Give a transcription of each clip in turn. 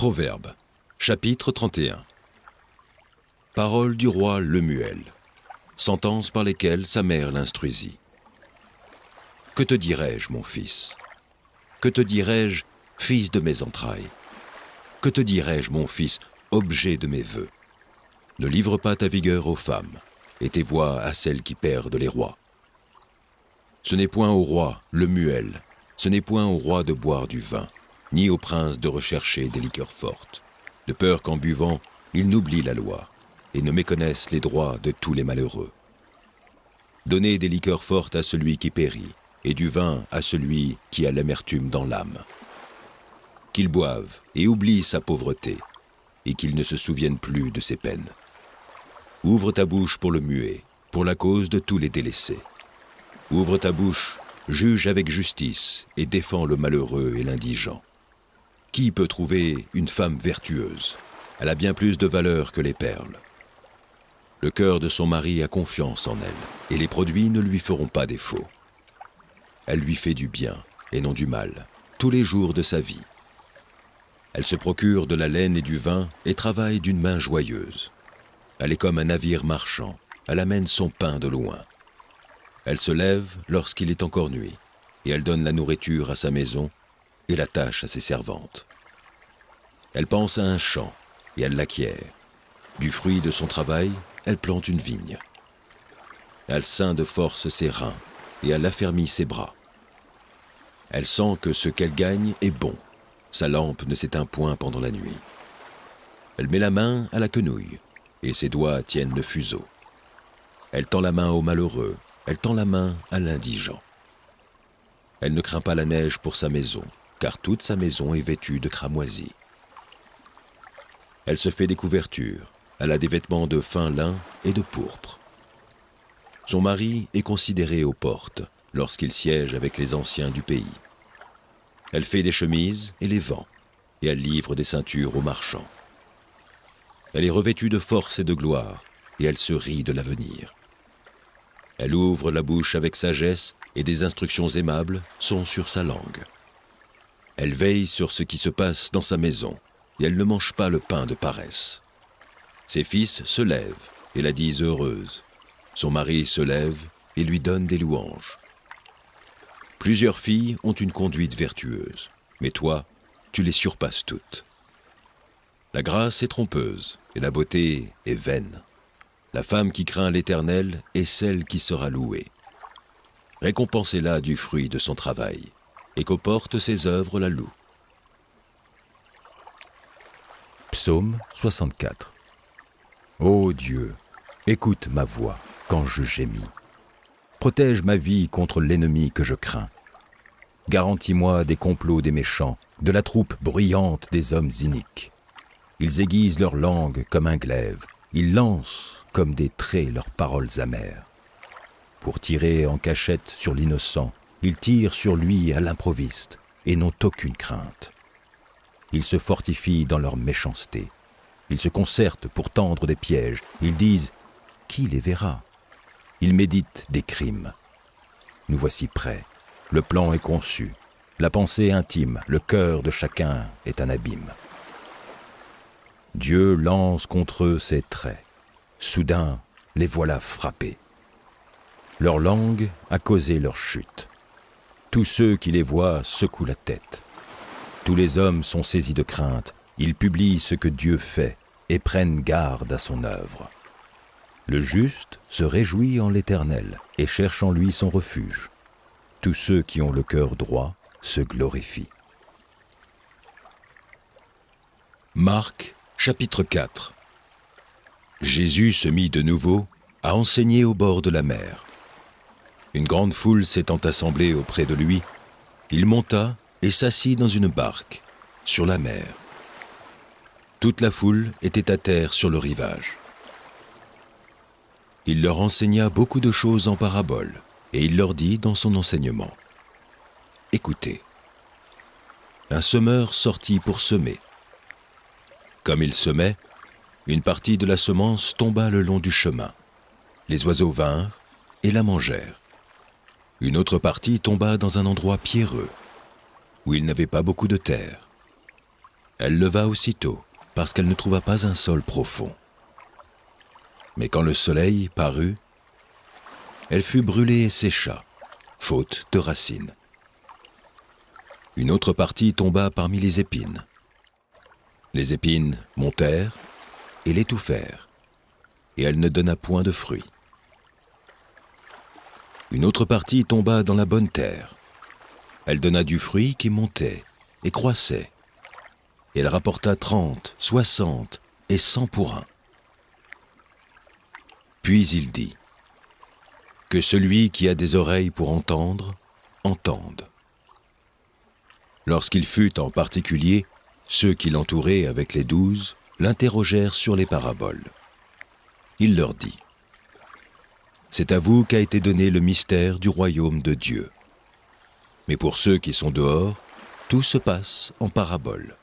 Proverbes, chapitre 31. Paroles du roi Lemuel, sentences par lesquelles sa mère l'instruisit. Que te dirai-je, mon fils? Que te dirai-je, fils de mes entrailles? Que te dirai-je, mon fils, objet de mes vœux? Ne livre pas ta vigueur aux femmes, et tes voix à celles qui perdent les rois. Ce n'est point au roi, Lemuel, ce n'est point au roi de boire du vin, ni au prince de rechercher des liqueurs fortes, de peur qu'en buvant, ils n'oublient la loi, et ne méconnaissent les droits de tous les malheureux. Donnez des liqueurs fortes à celui qui périt, et du vin à celui qui a l'amertume dans l'âme. Qu'il boive et oublie sa pauvreté, et qu'il ne se souvienne plus de ses peines. Ouvre ta bouche pour le muet, pour la cause de tous les délaissés. Ouvre ta bouche, juge avec justice, et défends le malheureux et l'indigent. Qui peut trouver une femme vertueuse? Elle a bien plus de valeur que les perles. Le cœur de son mari a confiance en elle, et les produits ne lui feront pas défaut. Elle lui fait du bien, et non du mal, tous les jours de sa vie. Elle se procure de la laine et du vin, et travaille d'une main joyeuse. Elle est comme un navire marchand, elle amène son pain de loin. Elle se lève lorsqu'il est encore nuit, et elle donne la nourriture à sa maison, et la tâche à ses servantes. Elle pense à un champ, et elle l'acquiert. Du fruit de son travail, elle plante une vigne. Elle ceint de force ses reins, et elle affermit ses bras. Elle sent que ce qu'elle gagne est bon. Sa lampe ne s'éteint point pendant la nuit. Elle met la main à la quenouille, et ses doigts tiennent le fuseau. Elle tend la main au malheureux, elle tend la main à l'indigent. Elle ne craint pas la neige pour sa maison, car toute sa maison est vêtue de cramoisis. Elle se fait des couvertures, elle a des vêtements de fin lin et de pourpre. Son mari est considéré aux portes lorsqu'il siège avec les anciens du pays. Elle fait des chemises et les vend, et elle livre des ceintures aux marchands. Elle est revêtue de force et de gloire, et elle se rit de l'avenir. Elle ouvre la bouche avec sagesse, et des instructions aimables sont sur sa langue. Elle veille sur ce qui se passe dans sa maison, et elle ne mange pas le pain de paresse. Ses fils se lèvent et la disent heureuse. Son mari se lève et lui donne des louanges. Plusieurs filles ont une conduite vertueuse, mais toi, tu les surpasses toutes. La grâce est trompeuse et la beauté est vaine. La femme qui craint l'Éternel est celle qui sera louée. Récompensez-la du fruit de son travail, et qu'aux portes ses œuvres la louent. Psaume 64. Ô Dieu, écoute ma voix quand je gémis. Protège ma vie contre l'ennemi que je crains. Garantis-moi des complots des méchants, de la troupe bruyante des hommes iniques. Ils aiguisent leur langue comme un glaive, ils lancent comme des traits leurs paroles amères. Pour tirer en cachette sur l'innocent, ils tirent sur lui à l'improviste et n'ont aucune crainte. Ils se fortifient dans leur méchanceté. Ils se concertent pour tendre des pièges. Ils disent « Qui les verra ?» Ils méditent des crimes. Nous voici prêts. Le plan est conçu. La pensée intime, le cœur de chacun est un abîme. Dieu lance contre eux ses traits. Soudain, les voilà frappés. Leur langue a causé leur chute. Tous ceux qui les voient secouent la tête. Tous les hommes sont saisis de crainte. Ils publient ce que Dieu fait et prennent garde à son œuvre. Le juste se réjouit en l'Éternel et cherche en lui son refuge. Tous ceux qui ont le cœur droit se glorifient. Marc, chapitre 4. Jésus se mit de nouveau à enseigner au bord de la mer. Une grande foule s'étant assemblée auprès de lui, il monta et s'assit dans une barque, sur la mer. Toute la foule était à terre sur le rivage. Il leur enseigna beaucoup de choses en paraboles, et il leur dit dans son enseignement : « Écoutez, un semeur sortit pour semer. Comme il semait, une partie de la semence tomba le long du chemin. Les oiseaux vinrent et la mangèrent. Une autre partie tomba dans un endroit pierreux, où il n'avait pas beaucoup de terre. Elle leva aussitôt, parce qu'elle ne trouva pas un sol profond. Mais quand le soleil parut, elle fut brûlée et sécha, faute de racines. Une autre partie tomba parmi les épines. Les épines montèrent et l'étouffèrent, et elle ne donna point de fruits. Une autre partie tomba dans la bonne terre. Elle donna du fruit qui montait et croissait, et elle rapporta 30, 60 et 100 pour un. Puis il dit, « Que celui qui a des oreilles pour entendre, entende. » Lorsqu'il fut en particulier, ceux qui l'entouraient avec les 12 l'interrogèrent sur les paraboles. Il leur dit, « C'est à vous qu'a été donné le mystère du royaume de Dieu. Mais pour ceux qui sont dehors, tout se passe en paraboles,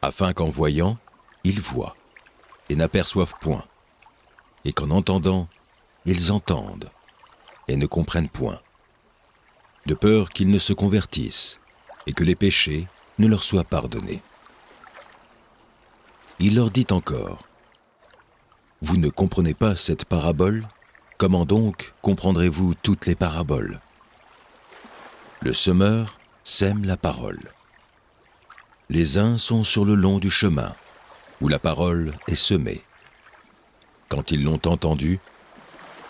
afin qu'en voyant, ils voient et n'aperçoivent point, et qu'en entendant, ils entendent et ne comprennent point, de peur qu'ils ne se convertissent et que les péchés ne leur soient pardonnés. » Il leur dit encore, « Vous ne comprenez pas cette parabole? Comment donc comprendrez-vous toutes les paraboles? Le semeur sème la parole. Les uns sont sur le long du chemin, où la parole est semée. Quand ils l'ont entendue,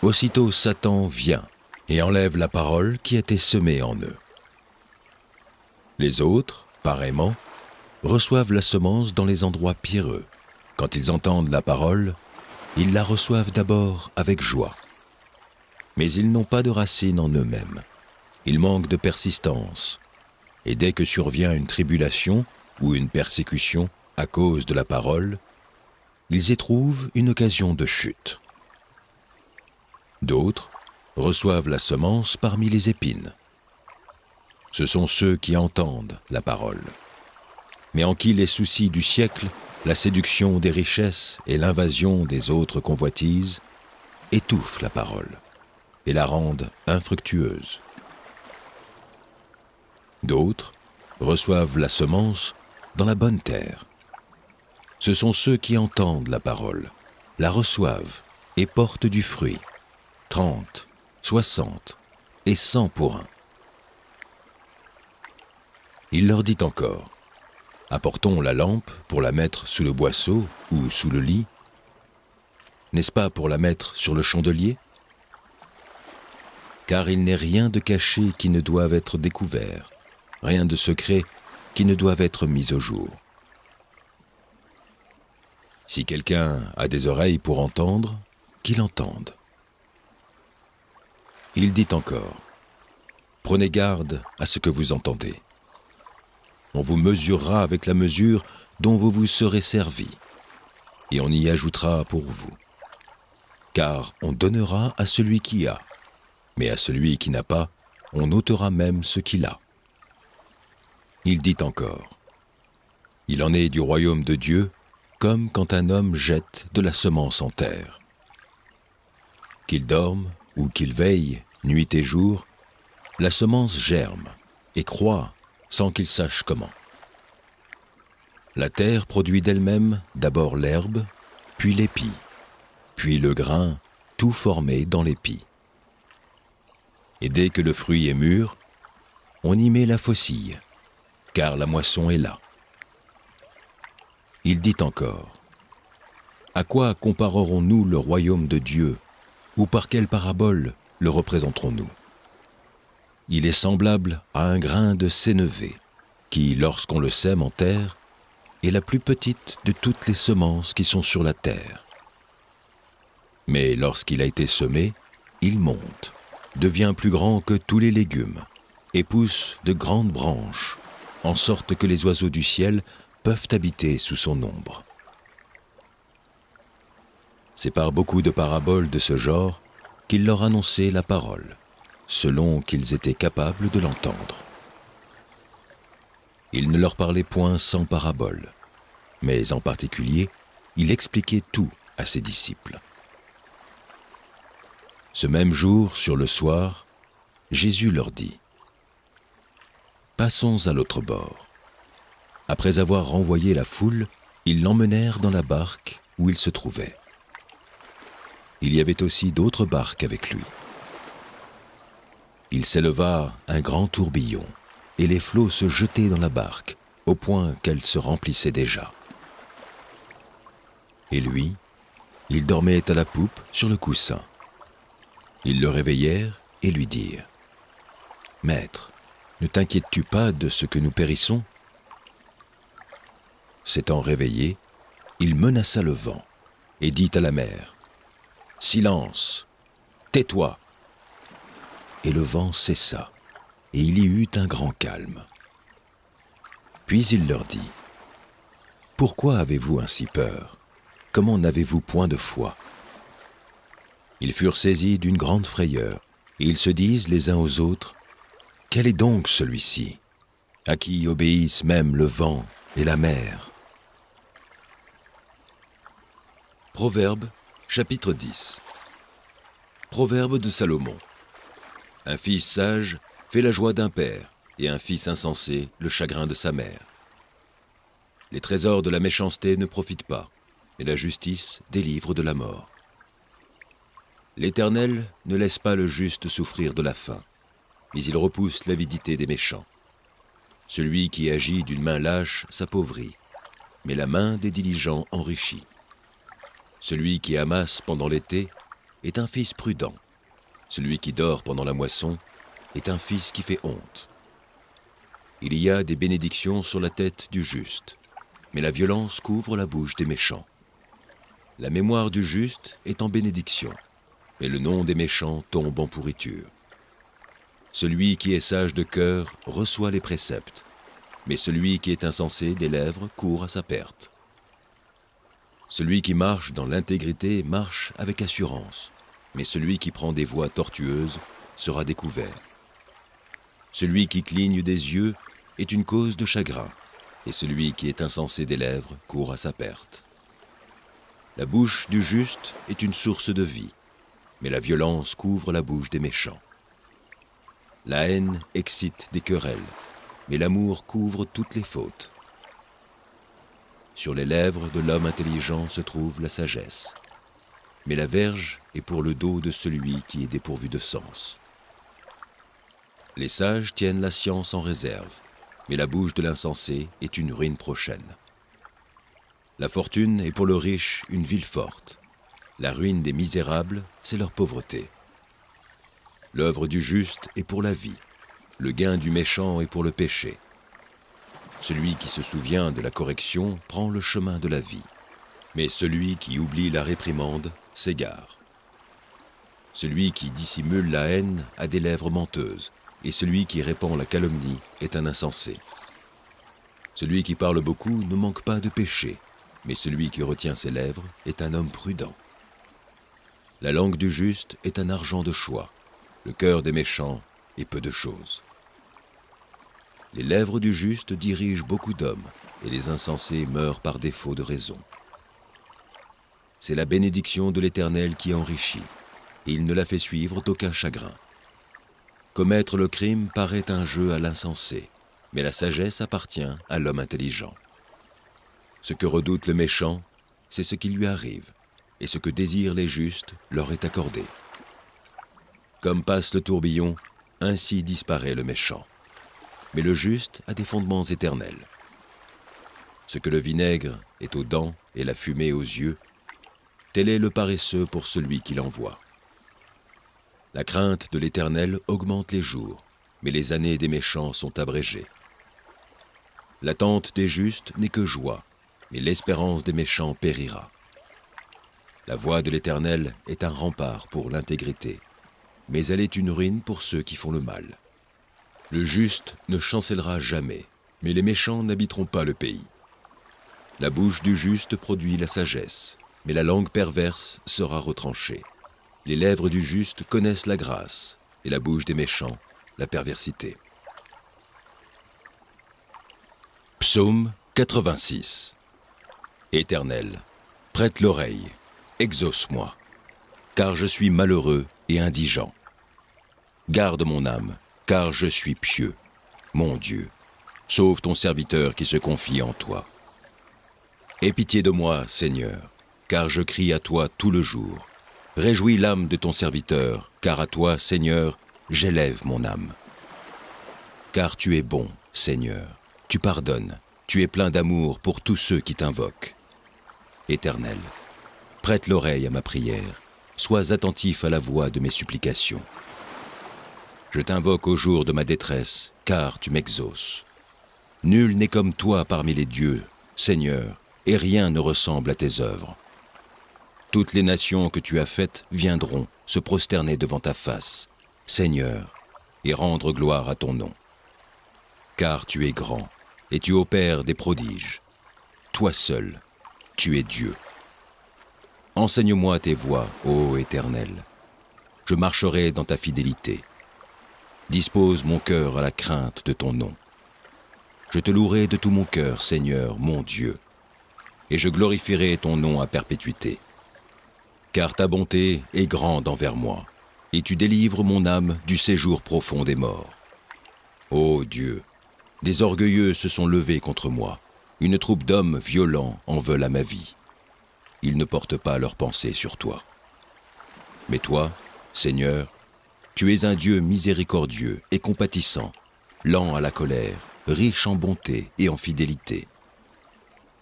aussitôt Satan vient et enlève la parole qui était semée en eux. Les autres, pareillement, reçoivent la semence dans les endroits pierreux. Quand ils entendent la parole, ils la reçoivent d'abord avec joie. Mais ils n'ont pas de racine en eux-mêmes. Ils manquent de persistance. Et dès que survient une tribulation ou une persécution à cause de la parole, ils éprouvent une occasion de chute. D'autres reçoivent la semence parmi les épines. Ce sont ceux qui entendent la parole, mais en qui les soucis du siècle, la séduction des richesses et l'invasion des autres convoitises étouffent la parole et la rendent infructueuse. D'autres reçoivent la semence dans la bonne terre. Ce sont ceux qui entendent la parole, la reçoivent et portent du fruit, 30, 60 et 100 pour un. Il leur dit encore, « Apportons la lampe pour la mettre sous le boisseau ou sous le lit. N'est-ce pas pour la mettre sur le chandelier? Car il n'est rien de caché qui ne doive être découvert, rien de secret qui ne doive être mis au jour. Si quelqu'un a des oreilles pour entendre, qu'il entende. » Il dit encore, « Prenez garde à ce que vous entendez. On vous mesurera avec la mesure dont vous vous serez servi, et on y ajoutera pour vous. Car on donnera à celui qui a, mais à celui qui n'a pas, on ôtera même ce qu'il a. » Il dit encore, « Il en est du royaume de Dieu, comme quand un homme jette de la semence en terre. Qu'il dorme ou qu'il veille, nuit et jour, la semence germe et croît sans qu'il sache comment. La terre produit d'elle-même d'abord l'herbe, puis l'épi, puis le grain, tout formé dans l'épi. Et dès que le fruit est mûr, on y met la faucille, car la moisson est là. » Il dit encore, « À quoi comparerons-nous le royaume de Dieu, ou par quelle parabole le représenterons-nous? Il est semblable à un grain de sénévé, qui, lorsqu'on le sème en terre, est la plus petite de toutes les semences qui sont sur la terre. Mais lorsqu'il a été semé, il monte, devient plus grand que tous les légumes, et pousse de grandes branches, en sorte que les oiseaux du ciel peuvent habiter sous son ombre. » C'est par beaucoup de paraboles de ce genre qu'il leur annonçait la parole, selon qu'ils étaient capables de l'entendre. Il ne leur parlait point sans parabole, mais en particulier, il expliquait tout à ses disciples. Ce même jour, sur le soir, Jésus leur dit, « Passons à l'autre bord. » Après avoir renvoyé la foule, ils l'emmenèrent dans la barque où il se trouvait. Il y avait aussi d'autres barques avec lui. Il s'éleva un grand tourbillon, et les flots se jetaient dans la barque, au point qu'elle se remplissait déjà. Et lui, il dormait à la poupe sur le coussin. Ils le réveillèrent et lui dirent : « Maître, ne t'inquiètes-tu pas de ce que nous périssons ? » S'étant réveillé, il menaça le vent et dit à la mer : « Silence, tais-toi !» Et le vent cessa, et il y eut un grand calme. Puis il leur dit : « Pourquoi avez-vous ainsi peur ? Comment n'avez-vous point de foi ? » Ils furent saisis d'une grande frayeur, et ils se disent les uns aux autres : « Quel est donc celui-ci, à qui obéissent même le vent et la mer ?» Proverbe, chapitre 10. Proverbe de Salomon. Un fils sage fait la joie d'un père, et un fils insensé le chagrin de sa mère. Les trésors de la méchanceté ne profitent pas, et la justice délivre de la mort. L'Éternel ne laisse pas le juste souffrir de la faim, mais il repousse l'avidité des méchants. Celui qui agit d'une main lâche s'appauvrit, mais la main des diligents enrichit. Celui qui amasse pendant l'été est un fils prudent. Celui qui dort pendant la moisson est un fils qui fait honte. Il y a des bénédictions sur la tête du juste, mais la violence couvre la bouche des méchants. La mémoire du juste est en bénédiction, mais le nom des méchants tombe en pourriture. Celui qui est sage de cœur reçoit les préceptes, mais celui qui est insensé des lèvres court à sa perte. Celui qui marche dans l'intégrité marche avec assurance, mais celui qui prend des voies tortueuses sera découvert. Celui qui cligne des yeux est une cause de chagrin, et celui qui est insensé des lèvres court à sa perte. La bouche du juste est une source de vie, mais la violence couvre la bouche des méchants. La haine excite des querelles, mais l'amour couvre toutes les fautes. Sur les lèvres de l'homme intelligent se trouve la sagesse, mais la verge est pour le dos de celui qui est dépourvu de sens. Les sages tiennent la science en réserve, mais la bouche de l'insensé est une ruine prochaine. La fortune est pour le riche une ville forte. La ruine des misérables, c'est leur pauvreté. L'œuvre du juste est pour la vie. Le gain du méchant est pour le péché. Celui qui se souvient de la correction prend le chemin de la vie, mais celui qui oublie la réprimande s'égare. Celui qui dissimule la haine a des lèvres menteuses, et celui qui répand la calomnie est un insensé. Celui qui parle beaucoup ne manque pas de péché, mais celui qui retient ses lèvres est un homme prudent. La langue du juste est un argent de choix, le cœur des méchants est peu de choses. Les lèvres du juste dirigent beaucoup d'hommes, et les insensés meurent par défaut de raison. C'est la bénédiction de l'Éternel qui enrichit, et il ne la fait suivre d'aucun chagrin. Commettre le crime paraît un jeu à l'insensé, mais la sagesse appartient à l'homme intelligent. Ce que redoute le méchant, c'est ce qui lui arrive, et ce que désirent les justes leur est accordé. Comme passe le tourbillon, ainsi disparaît le méchant. Mais le juste a des fondements éternels. Ce que le vinaigre est aux dents et la fumée aux yeux, tel est le paresseux pour celui qui l'envoie. La crainte de l'Éternel augmente les jours, mais les années des méchants sont abrégées. L'attente des justes n'est que joie, mais l'espérance des méchants périra. La voie de l'Éternel est un rempart pour l'intégrité, mais elle est une ruine pour ceux qui font le mal. Le juste ne chancellera jamais, mais les méchants n'habiteront pas le pays. La bouche du juste produit la sagesse, mais la langue perverse sera retranchée. Les lèvres du juste connaissent la grâce, et la bouche des méchants, la perversité. Psaume 86. Éternel, prête l'oreille, exauce-moi, car je suis malheureux et indigent. Garde mon âme, car je suis pieux, mon Dieu. sauve ton serviteur qui se confie en toi. Aie pitié de moi, Seigneur, car je crie à toi tout le jour. Réjouis l'âme de ton serviteur, car à toi, Seigneur, j'élève mon âme. Car tu es bon, Seigneur, tu pardonnes, tu es plein d'amour pour tous ceux qui t'invoquent. Éternel, prête l'oreille à ma prière, sois attentif à la voix de mes supplications. Je t'invoque au jour de ma détresse, car tu m'exauces. Nul n'est comme toi parmi les dieux, Seigneur, et rien ne ressemble à tes œuvres. Toutes les nations que tu as faites viendront se prosterner devant ta face, Seigneur, et rendre gloire à ton nom. Car tu es grand, et tu opères des prodiges. Toi seul, tu es Dieu. Enseigne-moi tes voies, ô Éternel. Je marcherai dans ta fidélité. Dispose mon cœur à la crainte de ton nom. Je te louerai de tout mon cœur, Seigneur, mon Dieu, et je glorifierai ton nom à perpétuité. Car ta bonté est grande envers moi, et tu délivres mon âme du séjour profond des morts. Ô Dieu, des orgueilleux se sont levés contre moi, une troupe d'hommes violents en veulent à ma vie. Ils ne portent pas leurs pensées sur toi. Mais toi, Seigneur, tu es un Dieu miséricordieux et compatissant, lent à la colère, riche en bonté et en fidélité.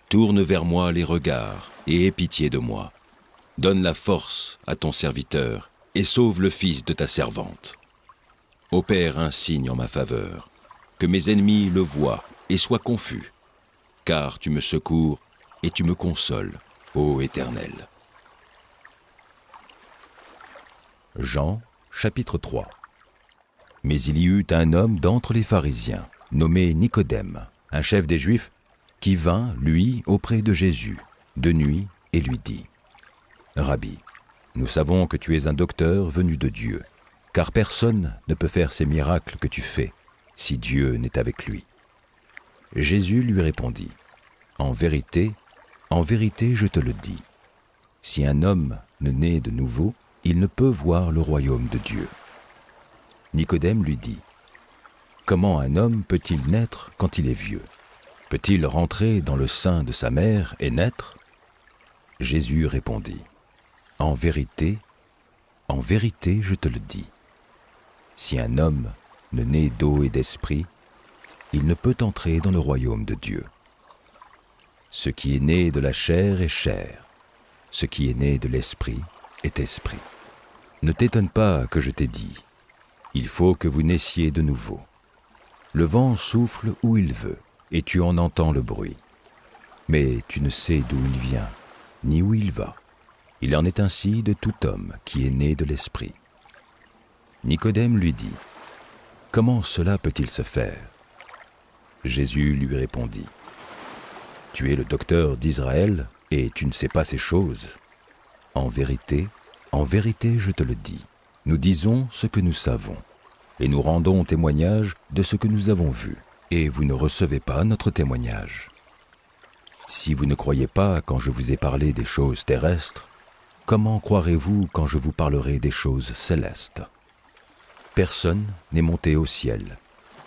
Tourne vers moi les regards et aie pitié de moi. Donne la force à ton serviteur et sauve le fils de ta servante. Opère un signe en ma faveur, que mes ennemis le voient et soient confus, car tu me secours et tu me consoles, ô Éternel. Jean, chapitre 3. Mais il y eut un homme d'entre les pharisiens, nommé Nicodème, un chef des Juifs, qui vint, lui, auprès de Jésus, de nuit, et lui dit : « Rabbi, nous savons que tu es un docteur venu de Dieu, car personne ne peut faire ces miracles que tu fais, si Dieu n'est avec lui. » Jésus lui répondit : « en vérité, je te le dis, si un homme ne naît de nouveau, il ne peut voir le royaume de Dieu. » Nicodème lui dit : « Comment un homme peut-il naître quand il est vieux ? Peut-il rentrer dans le sein de sa mère et naître ? » Jésus répondit : « en vérité, je te le dis, si un homme ne naît d'eau et d'esprit, il ne peut entrer dans le royaume de Dieu. Ce qui est né de la chair est chair, ce qui est né de l'esprit est esprit. Ne t'étonne pas que je t'ai dit, il faut que vous naissiez de nouveau. Le vent souffle où il veut, et tu en entends le bruit. Mais tu ne sais d'où il vient, ni où il va. Il en est ainsi de tout homme qui est né de l'esprit. » Nicodème lui dit : « Comment cela peut-il se faire ? » Jésus lui répondit : « Tu es le docteur d'Israël, et tu ne sais pas ces choses. En vérité, je te le dis, nous disons ce que nous savons, et nous rendons témoignage de ce que nous avons vu, et vous ne recevez pas notre témoignage. Si vous ne croyez pas quand je vous ai parlé des choses terrestres, comment croirez-vous quand je vous parlerai des choses célestes ? Personne n'est monté au ciel,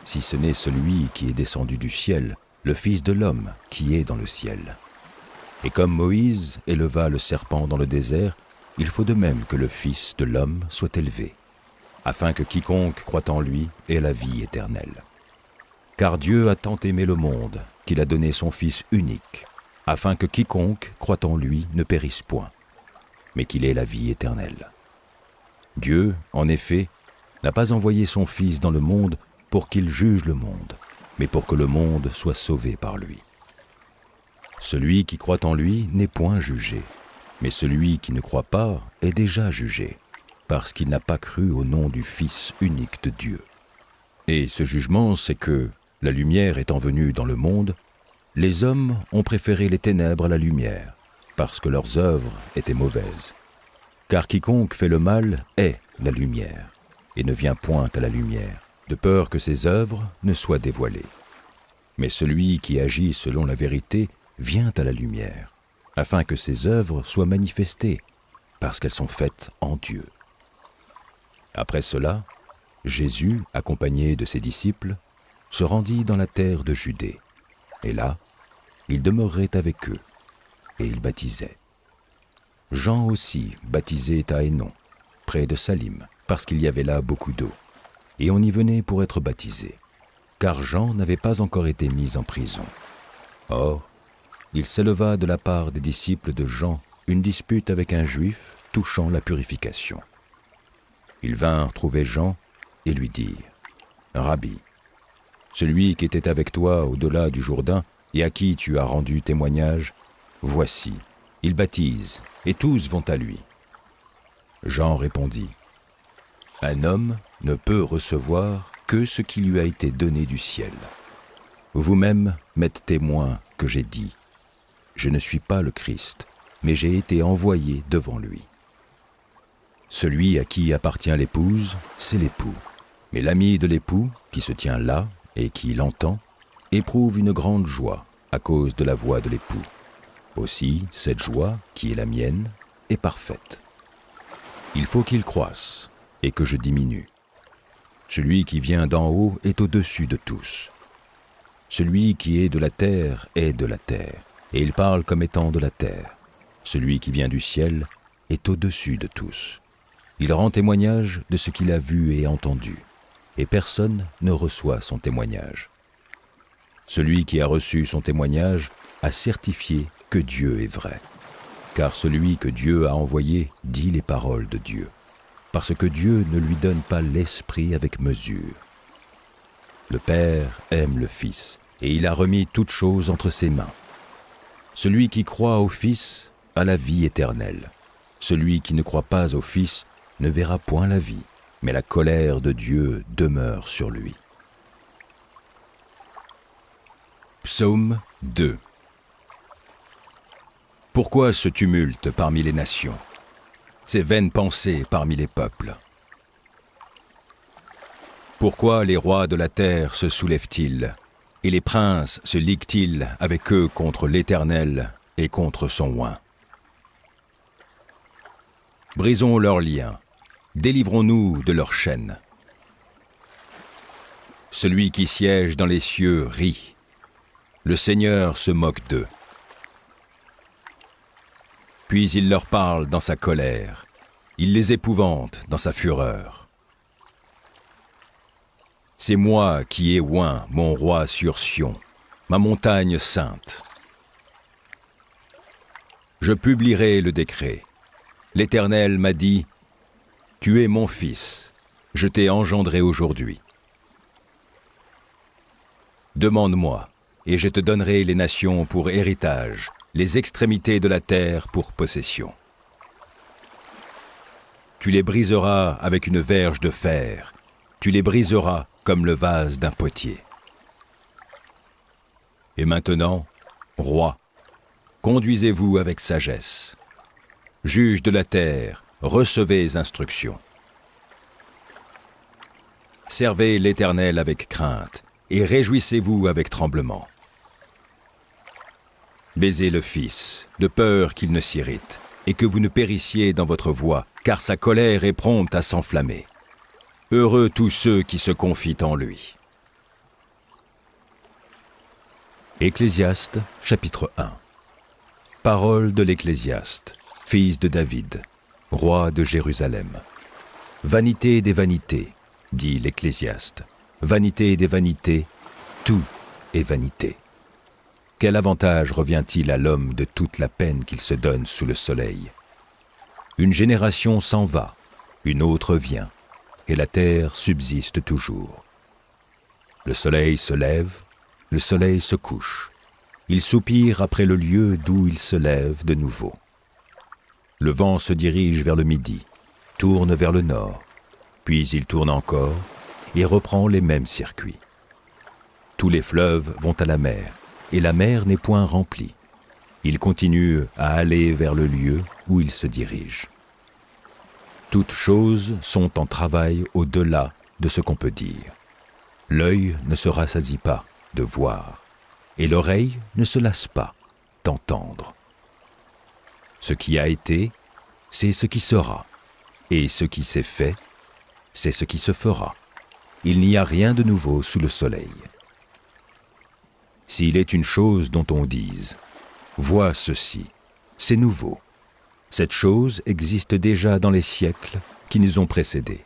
si ce n'est celui qui est descendu du ciel, le Fils de l'homme qui est dans le ciel. Et comme Moïse éleva le serpent dans le désert, il faut de même que le Fils de l'homme soit élevé, afin que quiconque croit en lui ait la vie éternelle. Car Dieu a tant aimé le monde qu'il a donné son Fils unique, afin que quiconque croit en lui ne périsse point, mais qu'il ait la vie éternelle. Dieu, en effet, n'a pas envoyé son Fils dans le monde pour qu'il juge le monde, mais pour que le monde soit sauvé par lui. Celui qui croit en lui n'est point jugé, mais celui qui ne croit pas est déjà jugé, parce qu'il n'a pas cru au nom du Fils unique de Dieu. Et ce jugement, c'est que, la lumière étant venue dans le monde, les hommes ont préféré les ténèbres à la lumière, parce que leurs œuvres étaient mauvaises. Car quiconque fait le mal est la lumière, et ne vient point à la lumière, de peur que ses œuvres ne soient dévoilées. Mais celui qui agit selon la vérité vient à la lumière, afin que ses œuvres soient manifestées, parce qu'elles sont faites en Dieu. Après cela, Jésus, accompagné de ses disciples, se rendit dans la terre de Judée. Et là, il demeurait avec eux, et il baptisait. Jean aussi baptisait à Hénon, près de Salim, parce qu'il y avait là beaucoup d'eau. Et on y venait pour être baptisé, car Jean n'avait pas encore été mis en prison. Or, il s'éleva de la part des disciples de Jean une dispute avec un juif touchant la purification. Ils vinrent trouver Jean et lui dirent « Rabbi, celui qui était avec toi au-delà du Jourdain et à qui tu as rendu témoignage, voici, il baptise, et tous vont à lui. » Jean répondit « Un homme ne peut recevoir que ce qui lui a été donné du ciel. Vous-même m'êtes témoin que j'ai dit, je ne suis pas le Christ, mais j'ai été envoyé devant lui. Celui à qui appartient l'épouse, c'est l'époux. Mais l'ami de l'époux, qui se tient là et qui l'entend, éprouve une grande joie à cause de la voix de l'époux. Aussi, cette joie, qui est la mienne, est parfaite. Il faut qu'il croisse et que je diminue. Celui qui vient d'en haut est au-dessus de tous. Celui qui est de la terre est de la terre, et il parle comme étant de la terre. Celui qui vient du ciel est au-dessus de tous. Il rend témoignage de ce qu'il a vu et entendu, et personne ne reçoit son témoignage. Celui qui a reçu son témoignage a certifié que Dieu est vrai, car celui que Dieu a envoyé dit les paroles de Dieu, parce que Dieu ne lui donne pas l'esprit avec mesure. Le Père aime le Fils, et il a remis toutes choses entre ses mains. Celui qui croit au Fils a la vie éternelle. Celui qui ne croit pas au Fils ne verra point la vie, mais la colère de Dieu demeure sur lui. Psaume 2. Pourquoi ce tumulte parmi les nations, ces vaines pensées parmi les peuples? Pourquoi les rois de la terre se soulèvent-ils, et les princes se liguent-ils avec eux contre l'Éternel et contre son oint? Brisons leurs liens, délivrons-nous de leurs chaînes. Celui qui siège dans les cieux rit, le Seigneur se moque d'eux. Puis il leur parle dans sa colère, il les épouvante dans sa fureur. C'est moi qui ai oint mon roi sur Sion, ma montagne sainte. Je publierai le décret. L'Éternel m'a dit, « Tu es mon fils, je t'ai engendré aujourd'hui. Demande-moi, et je te donnerai les nations pour héritage, les extrémités de la terre pour possession. Tu les briseras avec une verge de fer, tu les briseras comme le vase d'un potier. Et maintenant, roi, conduisez-vous avec sagesse. Juges de la terre, recevez instruction. Servez l'Éternel avec crainte, et réjouissez-vous avec tremblement. Baisez le Fils, de peur qu'il ne s'irrite, et que vous ne périssiez dans votre voie, car sa colère est prompte à s'enflammer. Heureux tous ceux qui se confient en lui. Ecclésiaste, chapitre 1. Parole de l'Ecclésiaste, fils de David, roi de Jérusalem. Vanité des vanités, dit l'Ecclésiaste. Vanité des vanités, tout est vanité. Quel avantage revient-il à l'homme de toute la peine qu'il se donne sous le soleil? Une génération s'en va, une autre vient, et la terre subsiste toujours. Le soleil se lève, le soleil se couche. Il soupire après le lieu d'où il se lève de nouveau. Le vent se dirige vers le midi, tourne vers le nord, puis il tourne encore et reprend les mêmes circuits. Tous les fleuves vont à la mer, et la mer n'est point remplie. Il continue à aller vers le lieu où il se dirige. Toutes choses sont en travail au-delà de ce qu'on peut dire. L'œil ne se rassasie pas de voir, et l'oreille ne se lasse pas d'entendre. Ce qui a été, c'est ce qui sera, et ce qui s'est fait, c'est ce qui se fera. Il n'y a rien de nouveau sous le soleil. S'il est une chose dont on dise, vois ceci, c'est nouveau. Cette chose existe déjà dans les siècles qui nous ont précédés.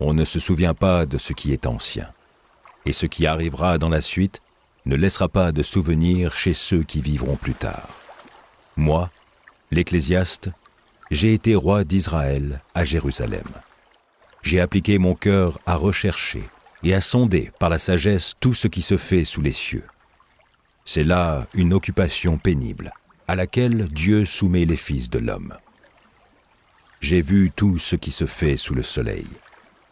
On ne se souvient pas de ce qui est ancien. Et ce qui arrivera dans la suite ne laissera pas de souvenir chez ceux qui vivront plus tard. Moi, l'Ecclésiaste, j'ai été roi d'Israël à Jérusalem. J'ai appliqué mon cœur à rechercher et à sonder par la sagesse tout ce qui se fait sous les cieux. C'est là une occupation pénible, à laquelle Dieu soumet les fils de l'homme. J'ai vu tout ce qui se fait sous le soleil,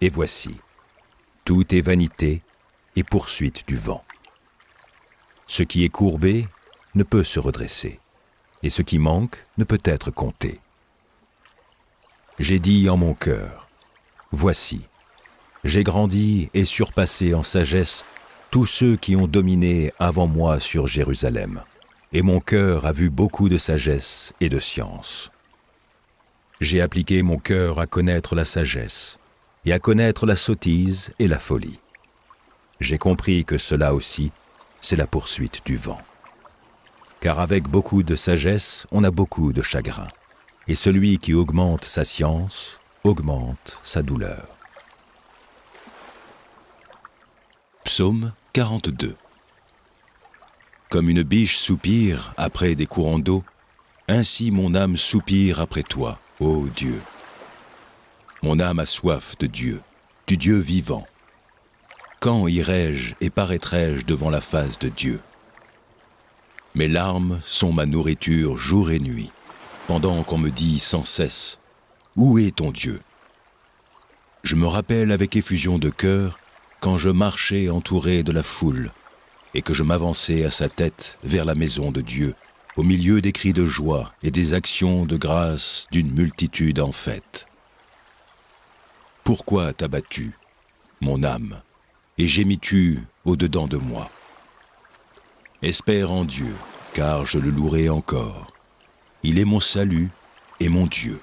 et voici, tout est vanité et poursuite du vent. Ce qui est courbé ne peut se redresser, et ce qui manque ne peut être compté. J'ai dit en mon cœur, voici, j'ai grandi et surpassé en sagesse tous ceux qui ont dominé avant moi sur Jérusalem, et mon cœur a vu beaucoup de sagesse et de science. J'ai appliqué mon cœur à connaître la sagesse, et à connaître la sottise et la folie. J'ai compris que cela aussi, c'est la poursuite du vent. Car avec beaucoup de sagesse, on a beaucoup de chagrin, et celui qui augmente sa science, augmente sa douleur. Psaume 42. Comme une biche soupire après des courants d'eau, ainsi mon âme soupire après toi, ô Dieu. Mon âme a soif de Dieu, du Dieu vivant. Quand irai-je et paraîtrai-je devant la face de Dieu? Mes larmes sont ma nourriture jour et nuit, pendant qu'on me dit sans cesse, « Où est ton Dieu ?» Je me rappelle avec effusion de cœur quand je marchais entouré de la foule et que je m'avançais à sa tête vers la maison de Dieu, au milieu des cris de joie et des actions de grâce d'une multitude en fête. Pourquoi t'as-tu, mon âme, et gémis-tu au-dedans de moi? Espère en Dieu, car je le louerai encore. Il est mon salut et mon Dieu.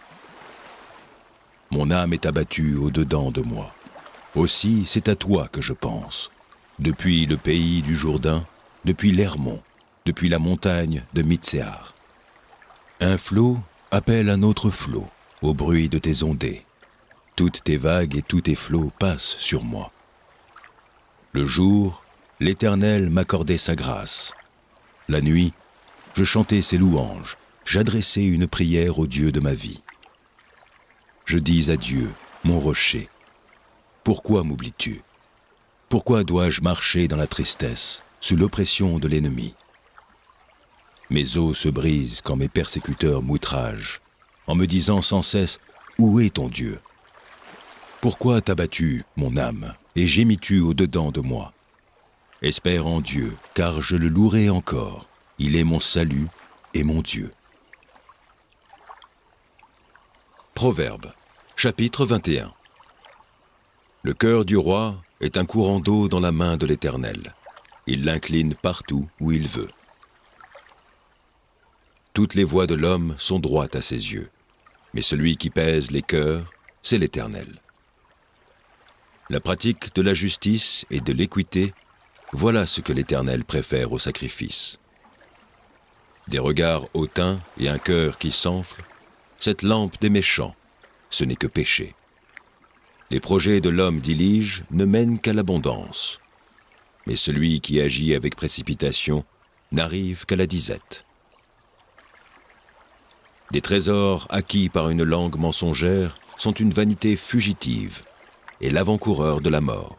Mon âme est abattue au-dedans de moi. Aussi, c'est à toi que je pense. Depuis le pays du Jourdain, depuis l'Hermon, depuis la montagne de Mitsehar. Un flot appelle un autre flot au bruit de tes ondées. Toutes tes vagues et tous tes flots passent sur moi. Le jour, l'Éternel m'accordait sa grâce. La nuit, je chantais ses louanges, j'adressais une prière au Dieu de ma vie. Je dis à Dieu, mon rocher, pourquoi m'oublies-tu? Pourquoi dois-je marcher dans la tristesse, sous l'oppression de l'ennemi? Mes os se brisent quand mes persécuteurs m'outragent, en me disant sans cesse, où est ton Dieu? Pourquoi t'as battu, mon âme, et gémis-tu au-dedans de moi? Espère en Dieu, car je le louerai encore. Il est mon salut et mon Dieu. Proverbe, chapitre 21. Le cœur du roi est un courant d'eau dans la main de l'Éternel. Il l'incline partout où il veut. Toutes les voies de l'homme sont droites à ses yeux, mais celui qui pèse les cœurs, c'est l'Éternel. La pratique de la justice et de l'équité, voilà ce que l'Éternel préfère au sacrifice. Des regards hautains et un cœur qui s'enfle, cette lampe des méchants, ce n'est que péché. Les projets de l'homme diligent ne mènent qu'à l'abondance, mais celui qui agit avec précipitation n'arrive qu'à la disette. Des trésors acquis par une langue mensongère sont une vanité fugitive et l'avant-coureur de la mort.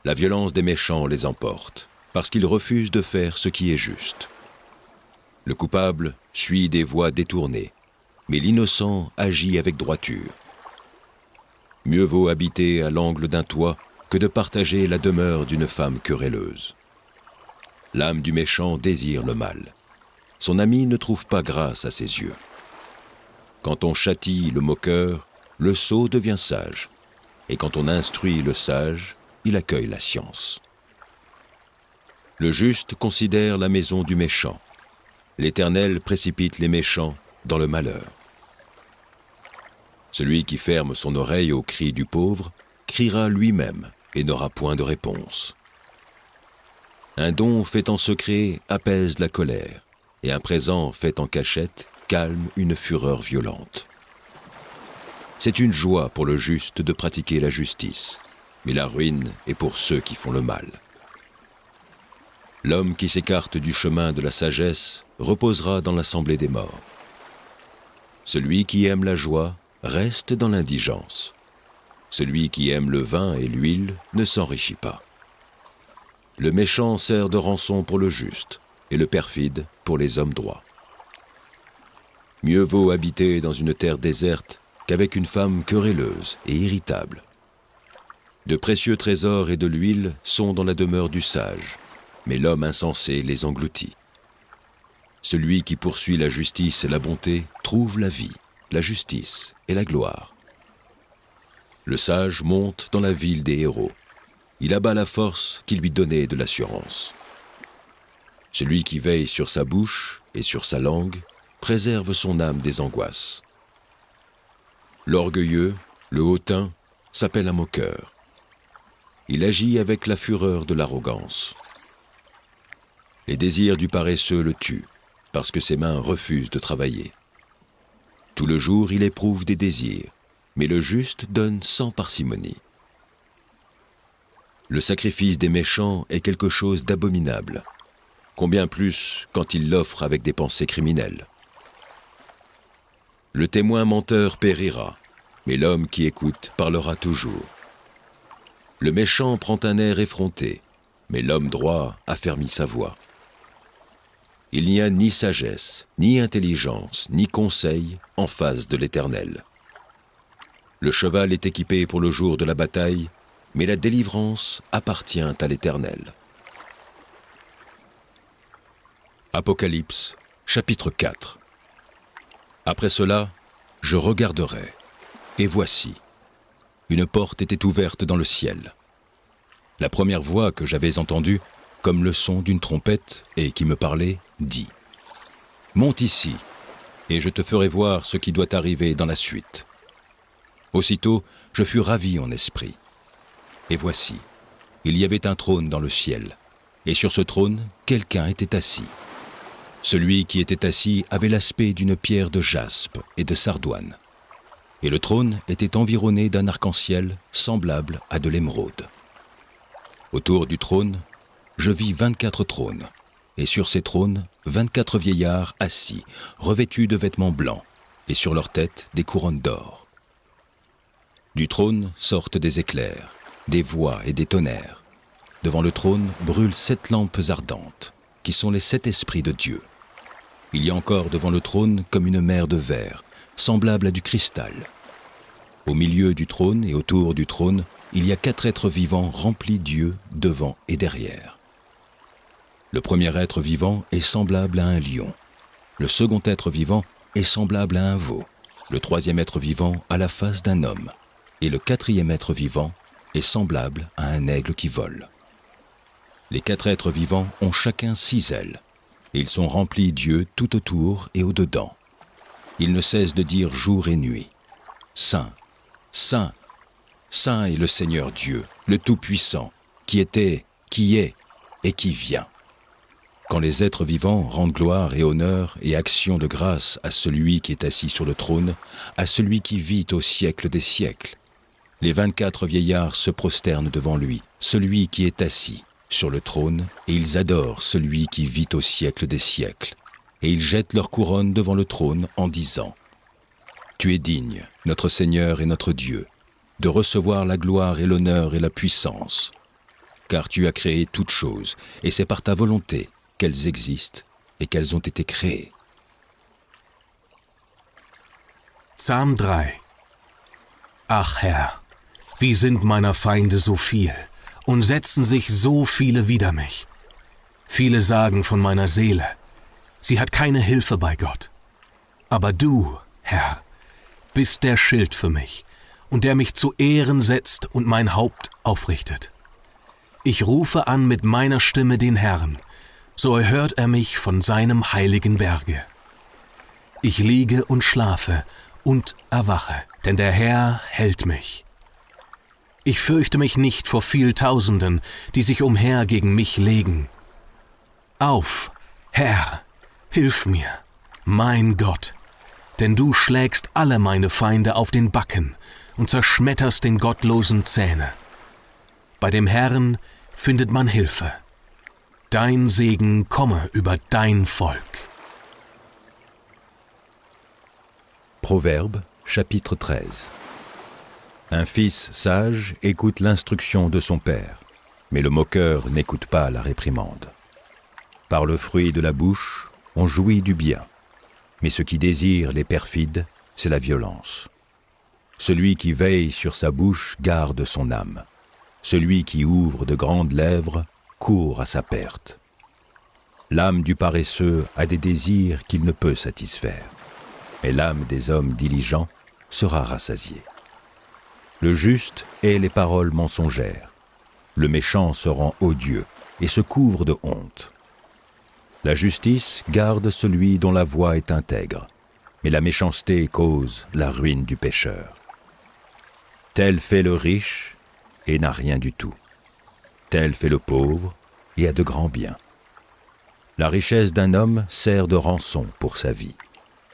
La violence des méchants les emporte, parce qu'ils refusent de faire ce qui est juste. Le coupable suit des voies détournées, mais l'innocent agit avec droiture. Mieux vaut habiter à l'angle d'un toit que de partager la demeure d'une femme querelleuse. L'âme du méchant désire le mal. Son ami ne trouve pas grâce à ses yeux. Quand on châtie le moqueur, le sot devient sage, et quand on instruit le sage, il accueille la science. Le juste considère la maison du méchant. L'Éternel précipite les méchants dans le malheur. Celui qui ferme son oreille aux cris du pauvre criera lui-même et n'aura point de réponse. Un don fait en secret apaise la colère, et un présent fait en cachette calme une fureur violente. C'est une joie pour le juste de pratiquer la justice, mais la ruine est pour ceux qui font le mal. L'homme qui s'écarte du chemin de la sagesse reposera dans l'assemblée des morts. Celui qui aime la joie reste dans l'indigence. Celui qui aime le vin et l'huile ne s'enrichit pas. Le méchant sert de rançon pour le juste, et le perfide pour les hommes droits. Mieux vaut habiter dans une terre déserte qu'avec une femme querelleuse et irritable. De précieux trésors et de l'huile sont dans la demeure du sage, mais l'homme insensé les engloutit. Celui qui poursuit la justice et la bonté trouve la vie, la justice et la gloire. Le sage monte dans la ville des héros. Il abat la force qui lui donnait de l'assurance. Celui qui veille sur sa bouche et sur sa langue préserve son âme des angoisses. L'orgueilleux, le hautain, s'appelle un moqueur. Il agit avec la fureur de l'arrogance. Les désirs du paresseux le tuent, parce que ses mains refusent de travailler. Tout le jour, il éprouve des désirs, mais le juste donne sans parcimonie. Le sacrifice des méchants est quelque chose d'abominable, combien plus quand il l'offre avec des pensées criminelles. Le témoin menteur périra, mais l'homme qui écoute parlera toujours. Le méchant prend un air effronté, mais l'homme droit affermit sa voix. Il n'y a ni sagesse, ni intelligence, ni conseil en face de l'Éternel. Le cheval est équipé pour le jour de la bataille, mais la délivrance appartient à l'Éternel. Apocalypse, chapitre 4. Après cela, je regarderai, et voici, une porte était ouverte dans le ciel. La première voix que j'avais entendue, comme le son d'une trompette, et qui me parlait, dit « Monte ici, et je te ferai voir ce qui doit arriver dans la suite. » Aussitôt, je fus ravi en esprit. Et voici, il y avait un trône dans le ciel, et sur ce trône, quelqu'un était assis. Celui qui était assis avait l'aspect d'une pierre de jaspe et de sardoine. Et le trône était environné d'un arc-en-ciel semblable à de l'émeraude. Autour du trône, je vis 24 trônes, et sur ces trônes, 24 vieillards assis, revêtus de vêtements blancs, et sur leurs têtes des couronnes d'or. Du trône sortent des éclairs, des voix et des tonnerres. Devant le trône brûlent 7 lampes ardentes, qui sont les 7 esprits de Dieu. Il y a encore devant le trône comme une mer de verre, semblable à du cristal. Au milieu du trône et autour du trône, il y a 4 êtres vivants remplis d'yeux devant et derrière. Le premier être vivant est semblable à un lion. Le second être vivant est semblable à un veau. Le troisième être vivant a la face d'un homme. Et le quatrième être vivant est semblable à un aigle qui vole. Les 4 êtres vivants ont chacun 6 ailes, et ils sont remplis d'yeux tout autour et au-dedans. Ils ne cessent de dire jour et nuit, « Saint, Saint, Saint est le Seigneur Dieu, le Tout-Puissant, qui était, qui est et qui vient. » Quand les êtres vivants rendent gloire et honneur et action de grâce à celui qui est assis sur le trône, à celui qui vit au siècle des siècles, les 24 vieillards se prosternent devant lui, celui qui est assis sur le trône, et ils adorent celui qui vit au siècle des siècles. Et ils jettent leur couronne devant le trône en disant « Tu es digne, notre Seigneur et notre Dieu, de recevoir la gloire et l'honneur et la puissance, car tu as créé toutes choses, et c'est par ta volonté qu'elles existent et qu'elles ont été créées. » Psalm 3. Ach Herr, wie sind meiner Feinde so viel, und setzen sich so viele wider mich. Viele sagen von meiner Seele, sie hat keine Hilfe bei Gott. Aber du, Herr, bist der Schild für mich und der mich zu Ehren setzt und mein Haupt aufrichtet. Ich rufe an mit meiner Stimme den Herrn, so erhört er mich von seinem heiligen Berge. Ich liege und schlafe und erwache, denn der Herr hält mich. Ich fürchte mich nicht vor viel Tausenden, die sich umher gegen mich legen. Auf, Herr, hilf mir, mein Gott, denn du schlägst alle meine Feinde auf den Backen und zerschmetterst den gottlosen Zähne. Bei dem Herrn findet man Hilfe. Dein Segen komme über dein Volk. Proverbe, chapitre 13. Un fils sage écoute l'instruction de son père, mais le moqueur n'écoute pas la réprimande. Par le fruit de la bouche, on jouit du bien, mais ce qui désire les perfides, c'est la violence. Celui qui veille sur sa bouche garde son âme. Celui qui ouvre de grandes lèvres court à sa perte. L'âme du paresseux a des désirs qu'il ne peut satisfaire, mais l'âme des hommes diligents sera rassasiée. Le juste hait les paroles mensongères. Le méchant se rend odieux et se couvre de honte. La justice garde celui dont la voie est intègre, mais la méchanceté cause la ruine du pécheur. Tel fait le riche et n'a rien du tout. Tel fait le pauvre et a de grands biens. La richesse d'un homme sert de rançon pour sa vie,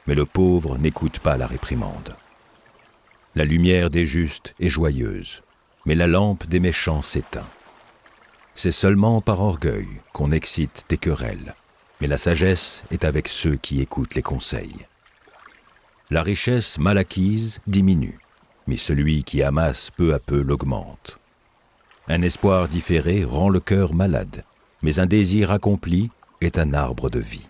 mais le pauvre n'écoute pas la réprimande. La lumière des justes est joyeuse, mais la lampe des méchants s'éteint. C'est seulement par orgueil qu'on excite des querelles, mais la sagesse est avec ceux qui écoutent les conseils. La richesse mal acquise diminue, mais celui qui amasse peu à peu l'augmente. Un espoir différé rend le cœur malade, mais un désir accompli est un arbre de vie.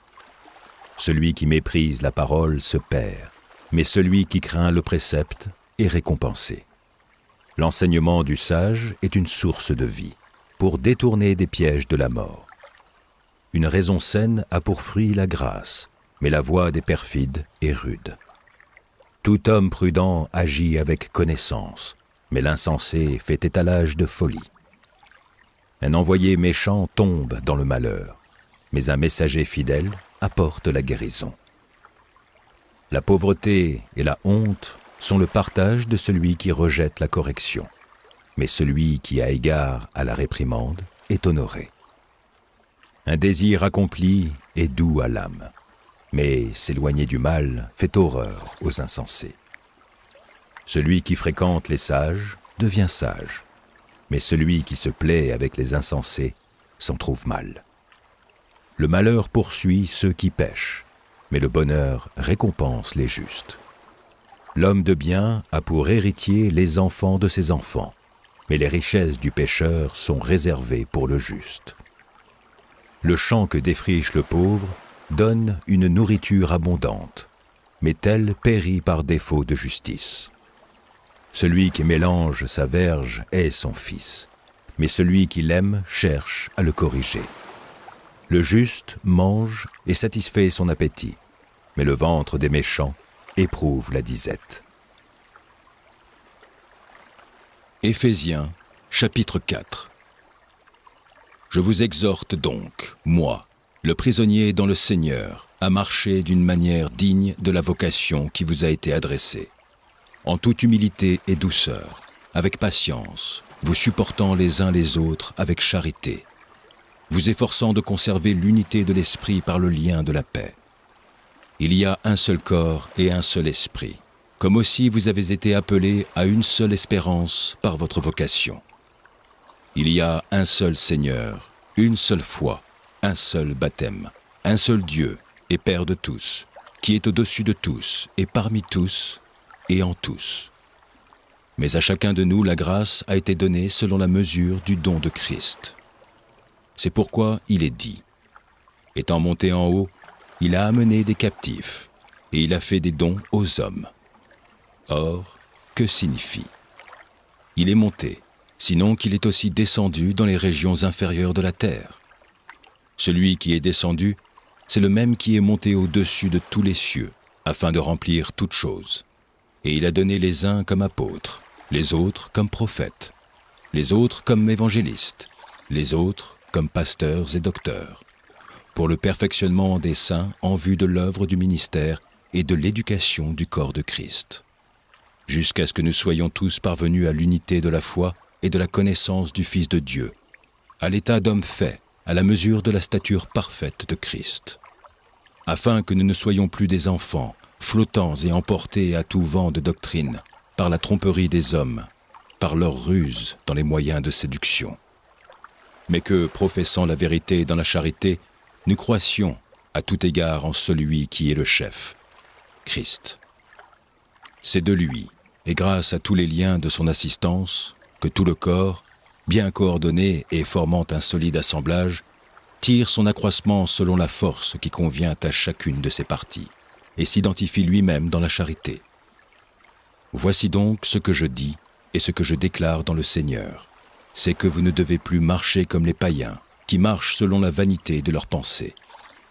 Celui qui méprise la parole se perd, mais celui qui craint le précepte est récompensé. L'enseignement du sage est une source de vie, pour détourner des pièges de la mort. Une raison saine a pour fruit la grâce, mais la voie des perfides est rude. Tout homme prudent agit avec connaissance, mais l'insensé fait étalage de folie. Un envoyé méchant tombe dans le malheur, mais un messager fidèle apporte la guérison. La pauvreté et la honte sont le partage de celui qui rejette la correction, mais celui qui a égard à la réprimande est honoré. Un désir accompli est doux à l'âme, mais s'éloigner du mal fait horreur aux insensés. Celui qui fréquente les sages devient sage, mais celui qui se plaît avec les insensés s'en trouve mal. Le malheur poursuit ceux qui pêchent, mais le bonheur récompense les justes. L'homme de bien a pour héritier les enfants de ses enfants, mais les richesses du pécheur sont réservées pour le juste. Le champ que défriche le pauvre donne une nourriture abondante, mais tel périt par défaut de justice. Celui qui mélange sa verge est son fils, mais celui qui l'aime cherche à le corriger. Le juste mange et satisfait son appétit, mais le ventre des méchants éprouve la disette. Éphésiens, chapitre 4. Je vous exhorte donc, moi, le prisonnier dans le Seigneur, à marcher d'une manière digne de la vocation qui vous a été adressée, en toute humilité et douceur, avec patience, vous supportant les uns les autres avec charité, vous efforçant de conserver l'unité de l'esprit par le lien de la paix. Il y a un seul corps et un seul esprit, comme aussi vous avez été appelés à une seule espérance par votre vocation. Il y a un seul Seigneur, une seule foi, un seul baptême, un seul Dieu et Père de tous, qui est au-dessus de tous et parmi tous et en tous. Mais à chacun de nous la grâce a été donnée selon la mesure du don de Christ. C'est pourquoi il est dit, étant monté en haut, il a amené des captifs et il a fait des dons aux hommes. Or, que signifie ? Il est monté, sinon qu'il est aussi descendu dans les régions inférieures de la terre. Celui qui est descendu, c'est le même qui est monté au-dessus de tous les cieux, afin de remplir toutes choses. Et il a donné les uns comme apôtres, les autres comme prophètes, les autres comme évangélistes, les autres comme pasteurs et docteurs, pour le perfectionnement des saints en vue de l'œuvre du ministère et de l'éducation du corps de Christ, jusqu'à ce que nous soyons tous parvenus à l'unité de la foi et de la connaissance du Fils de Dieu, à l'état d'homme fait, à la mesure de la stature parfaite de Christ, afin que nous ne soyons plus des enfants, flottants et emportés à tout vent de doctrine, par la tromperie des hommes, par leur ruse dans les moyens de séduction. Mais que, professant la vérité dans la charité, nous croissions à tout égard en celui qui est le chef, Christ. C'est de lui, et grâce à tous les liens de son assistance, que tout le corps, bien coordonné et formant un solide assemblage, tire son accroissement selon la force qui convient à chacune de ses parties, et s'identifie lui-même dans la charité. Voici donc ce que je dis et ce que je déclare dans le Seigneur, c'est que vous ne devez plus marcher comme les païens, qui marchent selon la vanité de leurs pensées.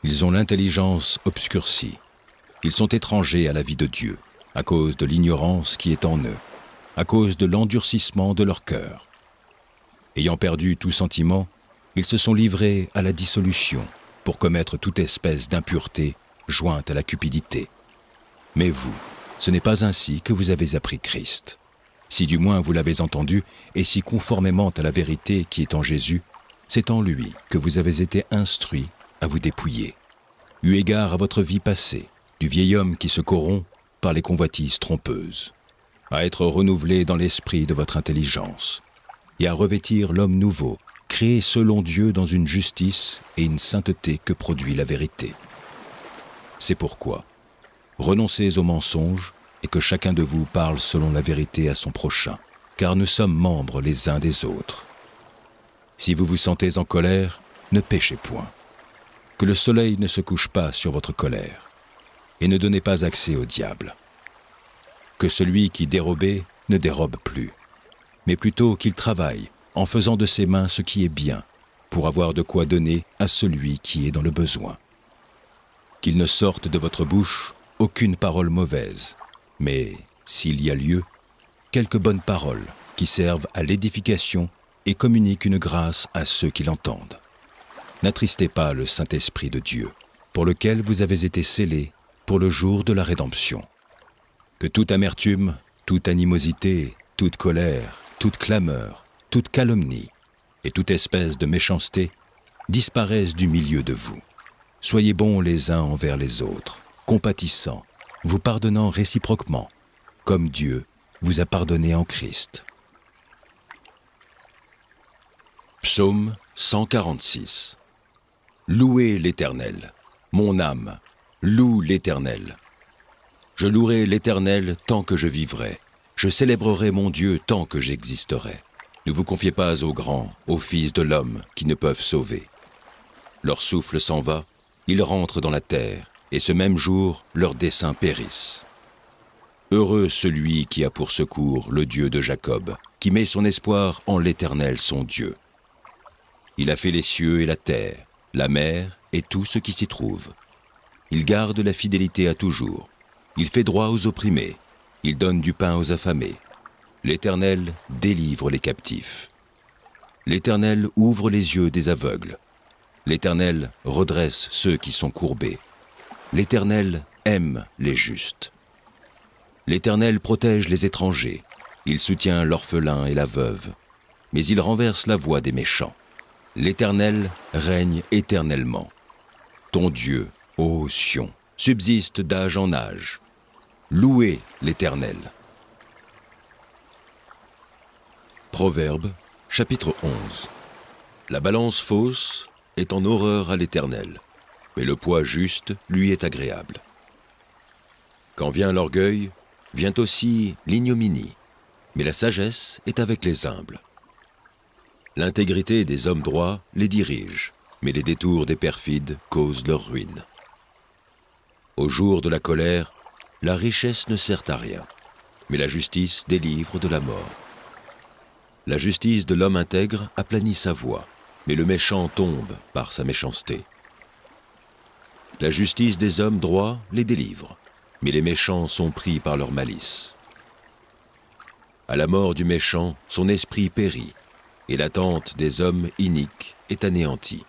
Ils ont l'intelligence obscurcie. Ils sont étrangers à la vie de Dieu, à cause de l'ignorance qui est en eux, à cause de l'endurcissement de leur cœur. Ayant perdu tout sentiment, ils se sont livrés à la dissolution pour commettre toute espèce d'impureté jointe à la cupidité. Mais vous, ce n'est pas ainsi que vous avez appris Christ. Si du moins vous l'avez entendu, et si conformément à la vérité qui est en Jésus, c'est en lui que vous avez été instruits à vous dépouiller. Eu égard à votre vie passée, du vieil homme qui se corrompt par les convoitises trompeuses, à être renouvelé dans l'esprit de votre intelligence, et à revêtir l'homme nouveau, créé selon Dieu dans une justice et une sainteté que produit la vérité. C'est pourquoi, renoncez aux mensonges et que chacun de vous parle selon la vérité à son prochain, car nous sommes membres les uns des autres. Si vous vous sentez en colère, ne péchez point. Que le soleil ne se couche pas sur votre colère, et ne donnez pas accès au diable. Que celui qui dérobait ne dérobe plus, mais plutôt qu'il travaille en faisant de ses mains ce qui est bien, pour avoir de quoi donner à celui qui est dans le besoin. Qu'il ne sorte de votre bouche aucune parole mauvaise, mais, s'il y a lieu, quelques bonnes paroles qui servent à l'édification et communiquent une grâce à ceux qui l'entendent. N'attristez pas le Saint-Esprit de Dieu, pour lequel vous avez été scellés pour le jour de la rédemption. Que toute amertume, toute animosité, toute colère, toute clameur, toute calomnie et toute espèce de méchanceté disparaissent du milieu de vous. Soyez bons les uns envers les autres, compatissants, vous pardonnant réciproquement, comme Dieu vous a pardonné en Christ. Psaume 146. Louez l'Éternel, mon âme, loue l'Éternel. Je louerai l'Éternel tant que je vivrai, je célébrerai mon Dieu tant que j'existerai. Ne vous confiez pas aux grands, aux fils de l'homme qui ne peuvent sauver. Leur souffle s'en va, ils rentrent dans la terre, et ce même jour, leurs desseins périssent. Heureux celui qui a pour secours le Dieu de Jacob, qui met son espoir en l'Éternel son Dieu. Il a fait les cieux et la terre, la mer et tout ce qui s'y trouve. Il garde la fidélité à toujours. Il fait droit aux opprimés. Il donne du pain aux affamés. L'Éternel délivre les captifs. L'Éternel ouvre les yeux des aveugles. L'Éternel redresse ceux qui sont courbés. L'Éternel aime les justes. L'Éternel protège les étrangers. Il soutient l'orphelin et la veuve. Mais il renverse la voie des méchants. L'Éternel règne éternellement. Ton Dieu, ô Sion, subsiste d'âge en âge. Louez l'Éternel. Proverbe, chapitre 11. La balance fausse est en horreur à l'Éternel, mais le poids juste lui est agréable. Quand vient l'orgueil, vient aussi l'ignominie, mais la sagesse est avec les humbles. L'intégrité des hommes droits les dirige, mais les détours des perfides causent leur ruine. Au jour de la colère, la richesse ne sert à rien, mais la justice délivre de la mort. La justice de l'homme intègre aplanit sa voie, mais le méchant tombe par sa méchanceté. La justice des hommes droits les délivre, mais les méchants sont pris par leur malice. À la mort du méchant, son esprit périt, et l'attente des hommes iniques est anéantie.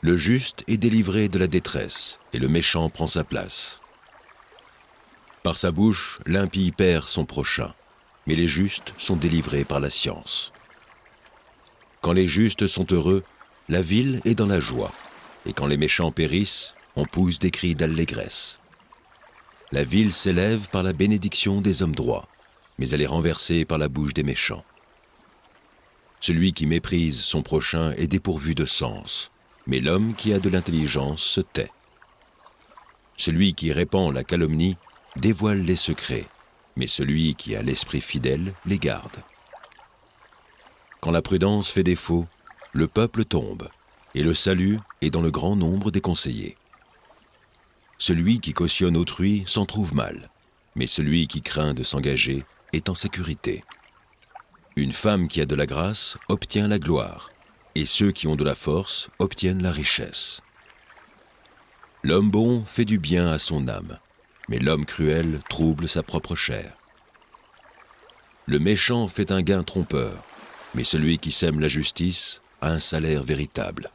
Le juste est délivré de la détresse, et le méchant prend sa place. Par sa bouche, l'impie perd son prochain, mais les justes sont délivrés par la science. Quand les justes sont heureux, la ville est dans la joie, et quand les méchants périssent, on pousse des cris d'allégresse. La ville s'élève par la bénédiction des hommes droits, mais elle est renversée par la bouche des méchants. Celui qui méprise son prochain est dépourvu de sens, mais l'homme qui a de l'intelligence se tait. Celui qui répand la calomnie dévoile les secrets, mais celui qui a l'esprit fidèle les garde. Quand la prudence fait défaut, le peuple tombe, et le salut est dans le grand nombre des conseillers. Celui qui cautionne autrui s'en trouve mal, mais celui qui craint de s'engager est en sécurité. Une femme qui a de la grâce obtient la gloire, et ceux qui ont de la force obtiennent la richesse. L'homme bon fait du bien à son âme, mais l'homme cruel trouble sa propre chair. Le méchant fait un gain trompeur, mais celui qui sème la justice a un salaire véritable.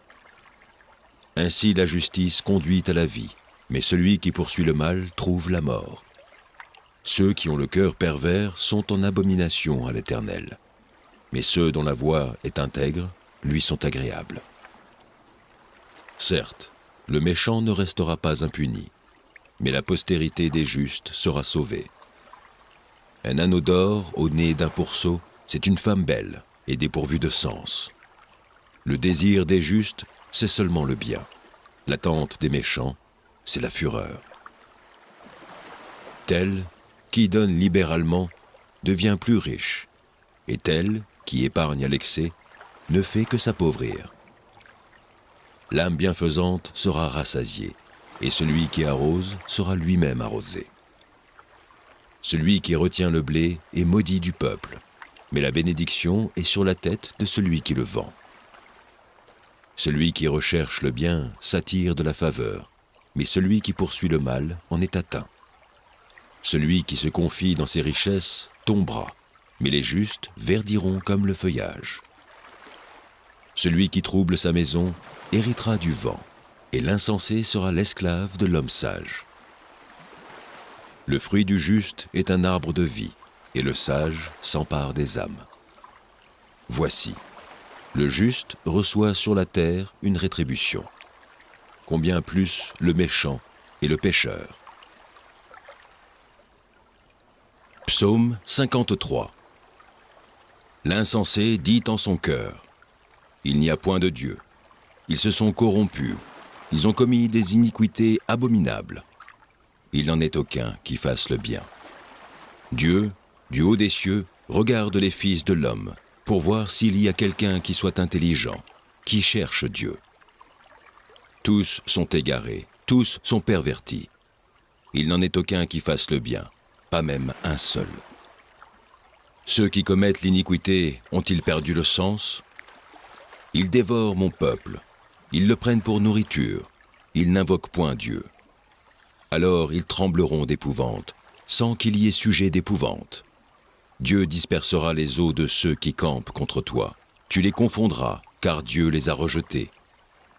Ainsi la justice conduit à la vie, mais celui qui poursuit le mal trouve la mort. Ceux qui ont le cœur pervers sont en abomination à l'Éternel, mais ceux dont la voie est intègre lui sont agréables. Certes, le méchant ne restera pas impuni, mais la postérité des justes sera sauvée. Un anneau d'or au nez d'un pourceau, c'est une femme belle et dépourvue de sens. Le désir des justes, c'est seulement le bien. L'attente des méchants, c'est la fureur. Tel qui donne libéralement devient plus riche, et tel qui épargne à l'excès ne fait que s'appauvrir. L'âme bienfaisante sera rassasiée, et celui qui arrose sera lui-même arrosé. Celui qui retient le blé est maudit du peuple, mais la bénédiction est sur la tête de celui qui le vend. Celui qui recherche le bien s'attire de la faveur, mais celui qui poursuit le mal en est atteint. Celui qui se confie dans ses richesses tombera, mais les justes verdiront comme le feuillage. Celui qui trouble sa maison héritera du vent, et l'insensé sera l'esclave de l'homme sage. Le fruit du juste est un arbre de vie, et le sage s'empare des âmes. Voici, le juste reçoit sur la terre une rétribution. Combien plus le méchant et le pécheur. Psaume 53. L'insensé dit en son cœur: il n'y a point de Dieu. Ils se sont corrompus. Ils ont commis des iniquités abominables. Il n'en est aucun qui fasse le bien. Dieu, du haut des cieux, regarde les fils de l'homme pour voir s'il y a quelqu'un qui soit intelligent, qui cherche Dieu. Tous sont égarés, tous sont pervertis. Il n'en est aucun qui fasse le bien, pas même un seul. Ceux qui commettent l'iniquité ont-ils perdu le sens? Ils dévorent mon peuple, ils le prennent pour nourriture, ils n'invoquent point Dieu. Alors ils trembleront d'épouvante, sans qu'il y ait sujet d'épouvante. Dieu dispersera les eaux de ceux qui campent contre toi. Tu les confondras, car Dieu les a rejetés.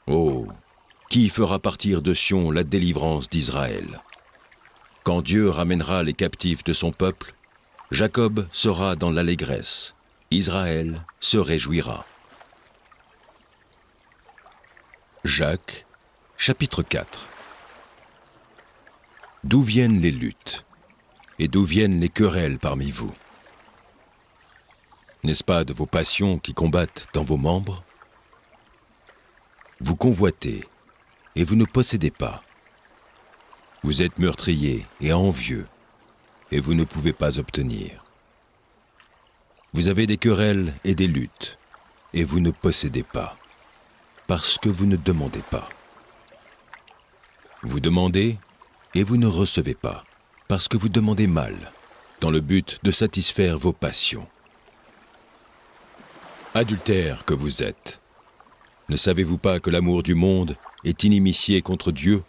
Oh, qui fera partir de Sion la délivrance d'Israël? Quand Dieu ramènera les captifs de son peuple, Jacob sera dans l'allégresse, Israël se réjouira. Jacques, chapitre 4. D'où viennent les luttes, et d'où viennent les querelles parmi vous? N'est-ce pas de vos passions qui combattent dans vos membres? Vous convoitez, et vous ne possédez pas. Vous êtes meurtriers et envieux, et vous ne pouvez pas obtenir. Vous avez des querelles et des luttes, et vous ne possédez pas, parce que vous ne demandez pas. Vous demandez, et vous ne recevez pas, parce que vous demandez mal, dans le but de satisfaire vos passions. Adultères que vous êtes, ne savez-vous pas que l'amour du monde est inimitié contre Dieu?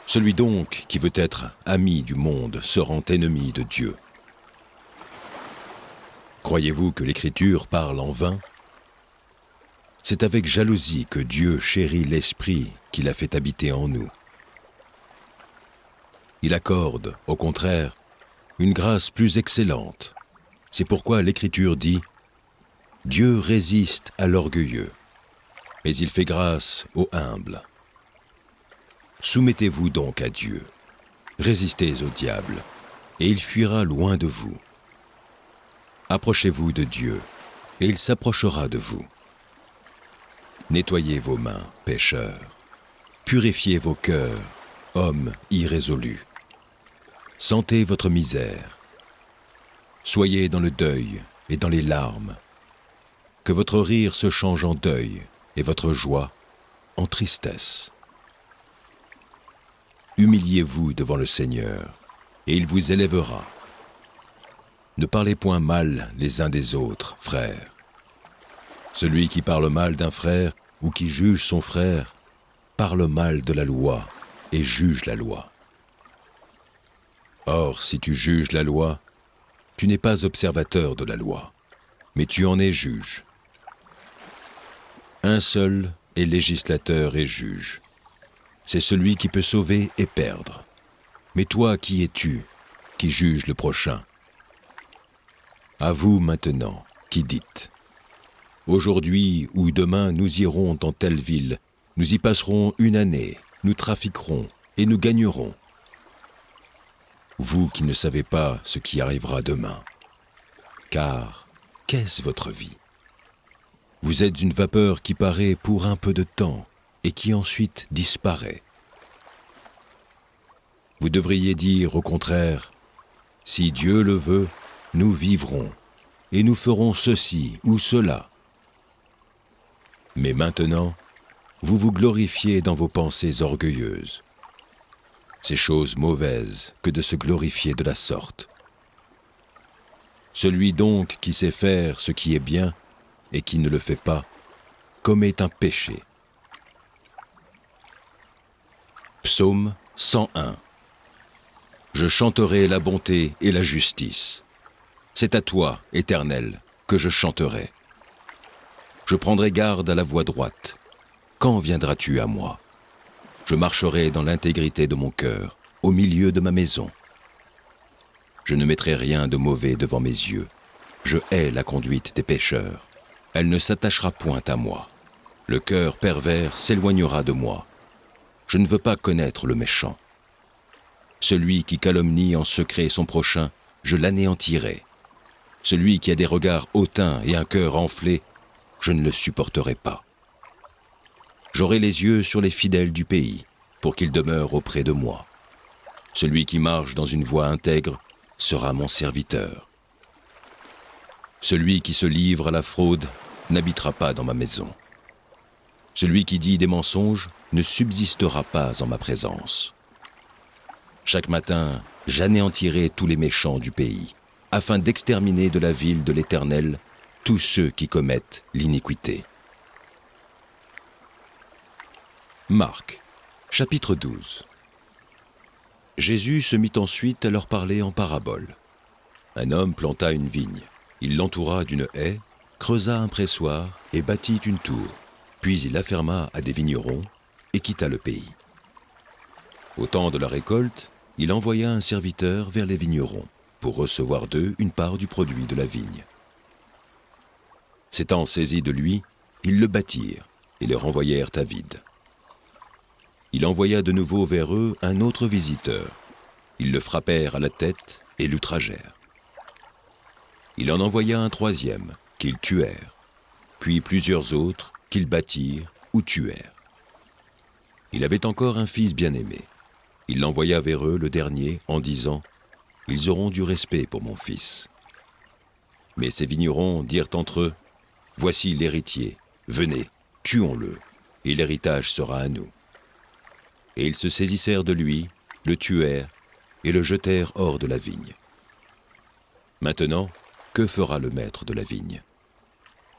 Celui donc qui veut être ami du monde se rend ennemi de Dieu. Croyez-vous que l'Écriture parle en vain? C'est avec jalousie que Dieu chérit l'Esprit qu'il a fait habiter en nous. Il accorde, au contraire, une grâce plus excellente. C'est pourquoi l'Écriture dit: Dieu résiste à l'orgueilleux, mais il fait grâce aux humbles. Soumettez-vous donc à Dieu, résistez au diable, et il fuira loin de vous. Approchez-vous de Dieu, et il s'approchera de vous. Nettoyez vos mains, pécheurs, purifiez vos cœurs, hommes irrésolus. Sentez votre misère. Soyez dans le deuil et dans les larmes. Que votre rire se change en deuil et votre joie en tristesse. Humiliez-vous devant le Seigneur, et il vous élèvera. Ne parlez point mal les uns des autres, frères. Celui qui parle mal d'un frère ou qui juge son frère parle mal de la loi et juge la loi. Or, si tu juges la loi, tu n'es pas observateur de la loi, mais tu en es juge. Un seul est législateur et juge. C'est celui qui peut sauver et perdre. Mais toi, qui es-tu, qui juge le prochain? À vous maintenant, qui dites: aujourd'hui ou demain nous irons dans telle ville, nous y passerons une année, nous trafiquerons et nous gagnerons. Vous qui ne savez pas ce qui arrivera demain. Car qu'est-ce votre vie? Vous êtes une vapeur qui paraît pour un peu de temps et qui ensuite disparaît. Vous devriez dire au contraire: si Dieu le veut, nous vivrons et nous ferons ceci ou cela. Mais maintenant, vous vous glorifiez dans vos pensées orgueilleuses. C'est chose mauvaise que de se glorifier de la sorte. Celui donc qui sait faire ce qui est bien et qui ne le fait pas, commet un péché. Psaume 101. Je chanterai la bonté et la justice. C'est à toi, Éternel, que je chanterai. Je prendrai garde à la voie droite. Quand viendras-tu à moi? Je marcherai dans l'intégrité de mon cœur, au milieu de ma maison. Je ne mettrai rien de mauvais devant mes yeux. Je hais la conduite des pécheurs. Elle ne s'attachera point à moi. Le cœur pervers s'éloignera de moi. Je ne veux pas connaître le méchant. Celui qui calomnie en secret son prochain, je l'anéantirai. Celui qui a des regards hautains et un cœur enflé, je ne le supporterai pas. J'aurai les yeux sur les fidèles du pays, pour qu'ils demeurent auprès de moi. Celui qui marche dans une voie intègre sera mon serviteur. Celui qui se livre à la fraude n'habitera pas dans ma maison. Celui qui dit des mensonges ne subsistera pas en ma présence. Chaque matin, j'anéantirai tous les méchants du pays, afin d'exterminer de la ville de l'Éternel tous ceux qui commettent l'iniquité. Marc, chapitre 12. Jésus se mit ensuite à leur parler en parabole. Un homme planta une vigne. Il l'entoura d'une haie, creusa un pressoir et bâtit une tour. Puis il afferma à des vignerons et quitta le pays. Au temps de la récolte, il envoya un serviteur vers les vignerons pour recevoir d'eux une part du produit de la vigne. S'étant saisis de lui, ils le battirent et le renvoyèrent à vide. Il envoya de nouveau vers eux un autre visiteur. Ils le frappèrent à la tête et l'outragèrent. Il en envoya un troisième, qu'ils tuèrent, puis plusieurs autres qu'ils battirent ou tuèrent. Il avait encore un fils bien-aimé. Il l'envoya vers eux le dernier en disant: « Ils auront du respect pour mon fils. » Mais ces vignerons dirent entre eux: « Voici l'héritier, venez, tuons-le, et l'héritage sera à nous. » Et ils se saisissèrent de lui, le tuèrent et le jetèrent hors de la vigne. Maintenant, que fera le maître de la vigne?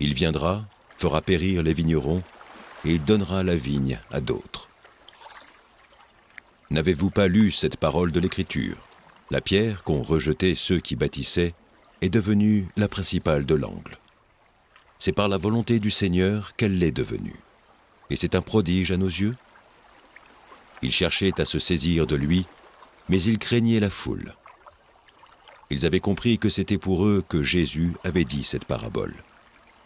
Il viendra, fera périr les vignerons, et il donnera la vigne à d'autres. N'avez-vous pas lu cette parole de l'Écriture? La pierre qu'ont rejetée ceux qui bâtissaient est devenue la principale de l'angle. C'est par la volonté du Seigneur qu'elle l'est devenue. Et c'est un prodige à nos yeux. Ils cherchaient à se saisir de lui, mais ils craignaient la foule. Ils avaient compris que c'était pour eux que Jésus avait dit cette parabole.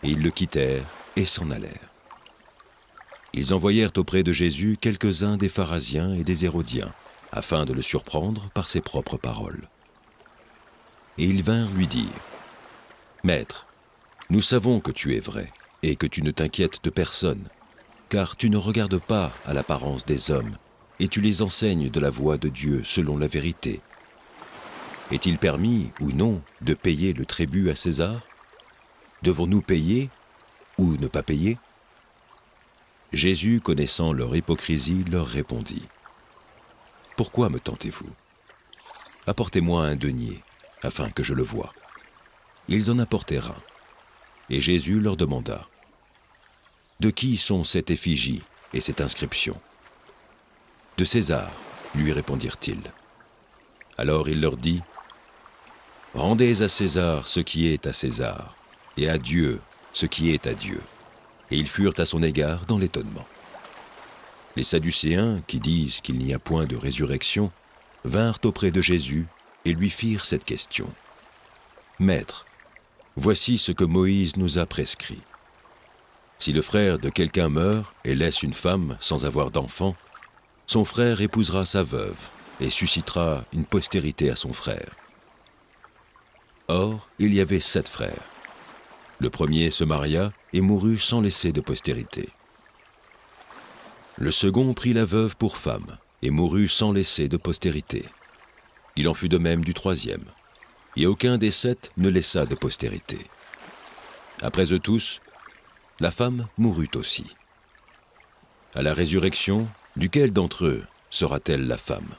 Et ils le quittèrent et s'en allèrent. Ils envoyèrent auprès de Jésus quelques-uns des pharisiens et des hérodiens, afin de le surprendre par ses propres paroles. Et ils vinrent lui dire, « Maître, nous savons que tu es vrai, et que tu ne t'inquiètes de personne, car tu ne regardes pas à l'apparence des hommes, et tu les enseignes de la voie de Dieu selon la vérité. Est-il permis, ou non, de payer le tribut à César? Devons-nous payer, ou ne pas payer ?» Jésus, connaissant leur hypocrisie, leur répondit, « Pourquoi me tentez-vous? Apportez-moi un denier, afin que je le voie. » Ils en apportèrent un. Et Jésus leur demanda, « De qui sont cette effigie et cette inscription ?» « De César, lui répondirent-ils. Alors il leur dit, « Rendez à César ce qui est à César, et à Dieu ce qui est à Dieu. » Et ils furent à son égard dans l'étonnement. Les Sadducéens, qui disent qu'il n'y a point de résurrection, vinrent auprès de Jésus et lui firent cette question. « Maître, voici ce que Moïse nous a prescrit. Si le frère de quelqu'un meurt et laisse une femme sans avoir d'enfant, son frère épousera sa veuve et suscitera une postérité à son frère. Or, il y avait 7 frères. Le premier se maria et mourut sans laisser de postérité. Le second prit la veuve pour femme et mourut sans laisser de postérité. Il en fut de même du troisième, et aucun des 7 ne laissa de postérité. Après eux tous, la femme mourut aussi. À la résurrection, duquel d'entre eux sera-t-elle la femme?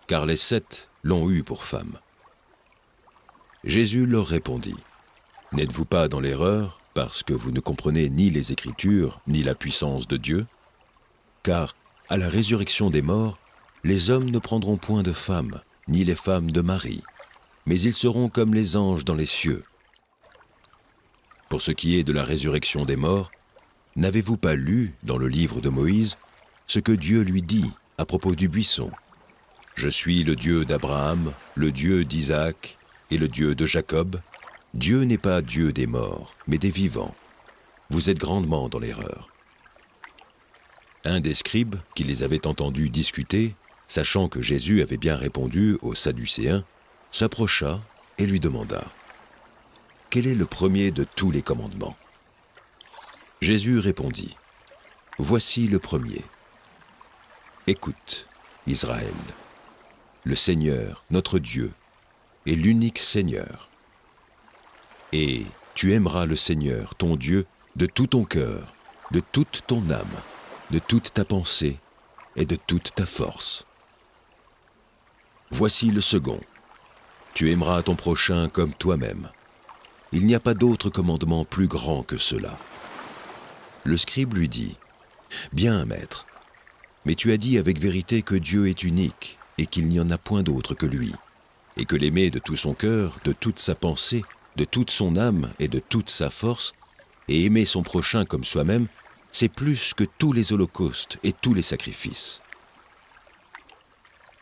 Car les 7 l'ont eue pour femme. Jésus leur répondit, « N'êtes-vous pas dans l'erreur parce que vous ne comprenez ni les Écritures ni la puissance de Dieu? Car à la résurrection des morts, les hommes ne prendront point de femmes, ni les femmes de mari, mais ils seront comme les anges dans les cieux. Pour ce qui est de la résurrection des morts, n'avez-vous pas lu dans le livre de Moïse ce que Dieu lui dit à propos du buisson? Je suis le Dieu d'Abraham, le Dieu d'Isaac et le Dieu de Jacob. Dieu n'est pas Dieu des morts, mais des vivants. Vous êtes grandement dans l'erreur. » Un des scribes, qui les avait entendus discuter, sachant que Jésus avait bien répondu aux Sadducéens, s'approcha et lui demanda, « Quel est le premier de tous les commandements ?» Jésus répondit, « Voici le premier. Écoute, Israël, le Seigneur, notre Dieu, est l'unique Seigneur. Et tu aimeras le Seigneur, ton Dieu, de tout ton cœur, de toute ton âme, de toute ta pensée et de toute ta force. Voici le second. Tu aimeras ton prochain comme toi-même. Il n'y a pas d'autre commandement plus grand que cela. » Le scribe lui dit, « Bien, maître, mais tu as dit avec vérité que Dieu est unique et qu'il n'y en a point d'autre que lui, et que l'aimer de tout son cœur, de toute sa pensée, de toute son âme et de toute sa force, et aimer son prochain comme soi-même, c'est plus que tous les holocaustes et tous les sacrifices. »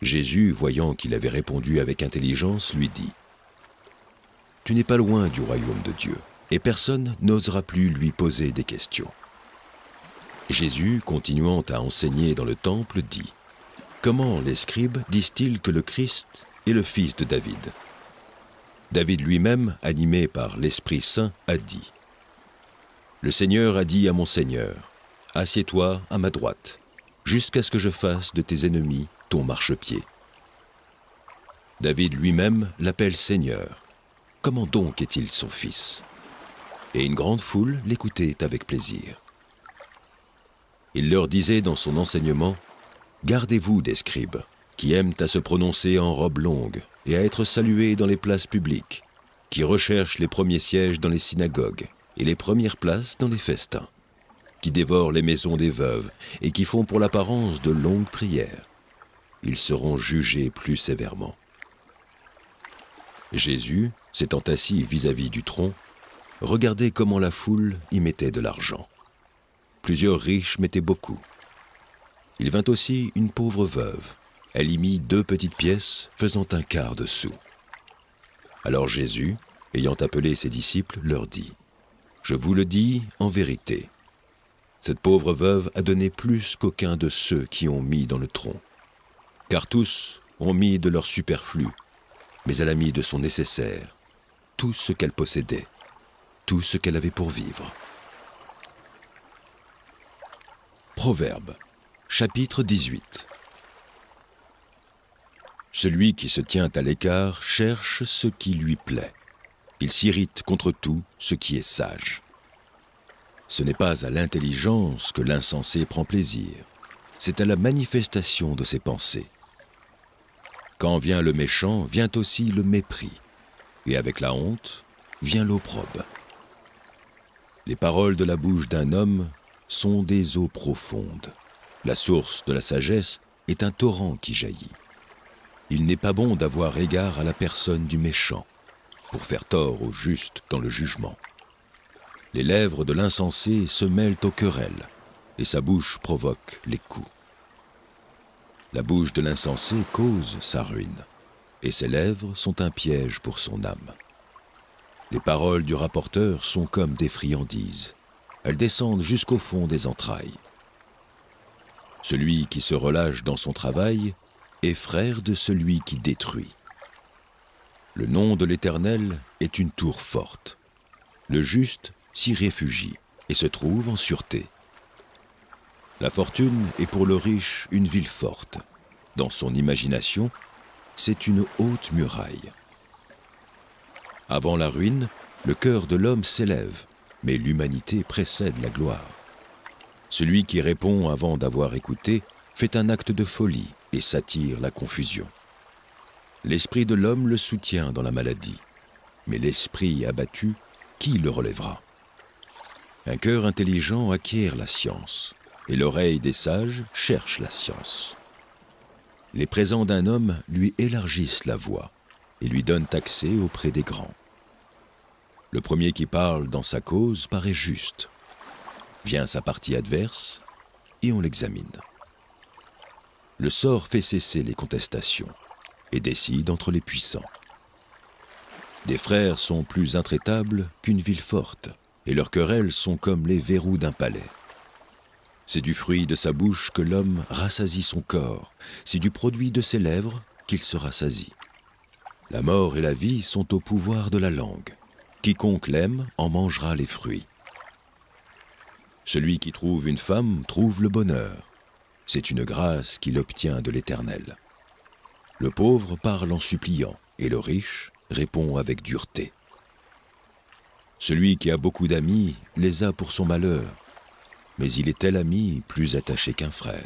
Jésus, voyant qu'il avait répondu avec intelligence, lui dit, « Tu n'es pas loin du royaume de Dieu, et personne n'osera plus lui poser des questions. » Jésus, continuant à enseigner dans le temple, dit, « Comment les scribes disent-ils que le Christ est le fils de David ? David lui-même, animé par l'Esprit Saint, a dit, « Le Seigneur a dit à mon Seigneur, assieds-toi à ma droite, jusqu'à ce que je fasse de tes ennemis ton marchepied. » David lui-même l'appelle Seigneur. Comment donc est-il son fils? Et une grande foule l'écoutait avec plaisir. Il leur disait dans son enseignement, « Gardez-vous des scribes, qui aiment à se prononcer en robe longue et à être salués dans les places publiques, qui recherchent les premiers sièges dans les synagogues et les premières places dans les festins, qui dévorent les maisons des veuves et qui font pour l'apparence de longues prières. Ils seront jugés plus sévèrement. » Jésus, s'étant assis vis-à-vis du tronc, regardait comment la foule y mettait de l'argent. Plusieurs riches mettaient beaucoup. Il vint aussi une pauvre veuve. Elle y mit 2 petites pièces, faisant un quart de sou. Alors Jésus, ayant appelé ses disciples, leur dit, « Je vous le dis en vérité, Cette pauvre veuve a donné plus qu'aucun de ceux qui ont mis dans le tronc. Car tous ont mis de leur superflu, mais elle a mis de son nécessaire, tout ce qu'elle possédait, tout ce qu'elle avait pour vivre. Proverbe, chapitre 18. Celui qui se tient à l'écart cherche ce qui lui plaît. Il s'irrite contre tout ce qui est sage. Ce n'est pas à l'intelligence que l'insensé prend plaisir, c'est à la manifestation de ses pensées. Quand vient le méchant, vient aussi le mépris, et avec la honte, vient l'opprobre. Les paroles de la bouche d'un homme sont des eaux profondes. La source de la sagesse est un torrent qui jaillit. Il n'est pas bon d'avoir égard à la personne du méchant, pour faire tort au juste dans le jugement. Les lèvres de l'insensé se mêlent aux querelles, et sa bouche provoque les coups. La bouche de l'insensé cause sa ruine, et ses lèvres sont un piège pour son âme. Les paroles du rapporteur sont comme des friandises. Elles descendent jusqu'au fond des entrailles. Celui qui se relâche dans son travail est frère de celui qui détruit. Le nom de l'Éternel est une tour forte. Le juste s'y réfugie et se trouve en sûreté. La fortune est pour le riche une ville forte. Dans son imagination, c'est une haute muraille. Avant la ruine, le cœur de l'homme s'élève, mais l'humanité précède la gloire. Celui qui répond avant d'avoir écouté fait un acte de folie et s'attire la confusion. L'esprit de l'homme le soutient dans la maladie, mais l'esprit abattu, qui le relèvera? Un cœur intelligent acquiert la science, et l'oreille des sages cherche la science. Les présents d'un homme lui élargissent la voie et lui donnent accès auprès des grands. Le premier qui parle dans sa cause paraît juste. Vient sa partie adverse et on l'examine. Le sort fait cesser les contestations et décide entre les puissants. Des frères sont plus intraitables qu'une ville forte, et leurs querelles sont comme les verrous d'un palais. C'est du fruit de sa bouche que l'homme rassasie son corps, c'est du produit de ses lèvres qu'il se rassasie. La mort et la vie sont au pouvoir de la langue. Quiconque l'aime en mangera les fruits. Celui qui trouve une femme trouve le bonheur. C'est une grâce qu'il obtient de l'Éternel. Le pauvre parle en suppliant, et le riche répond avec dureté. Celui qui a beaucoup d'amis les a pour son malheur, mais il est tel ami plus attaché qu'un frère.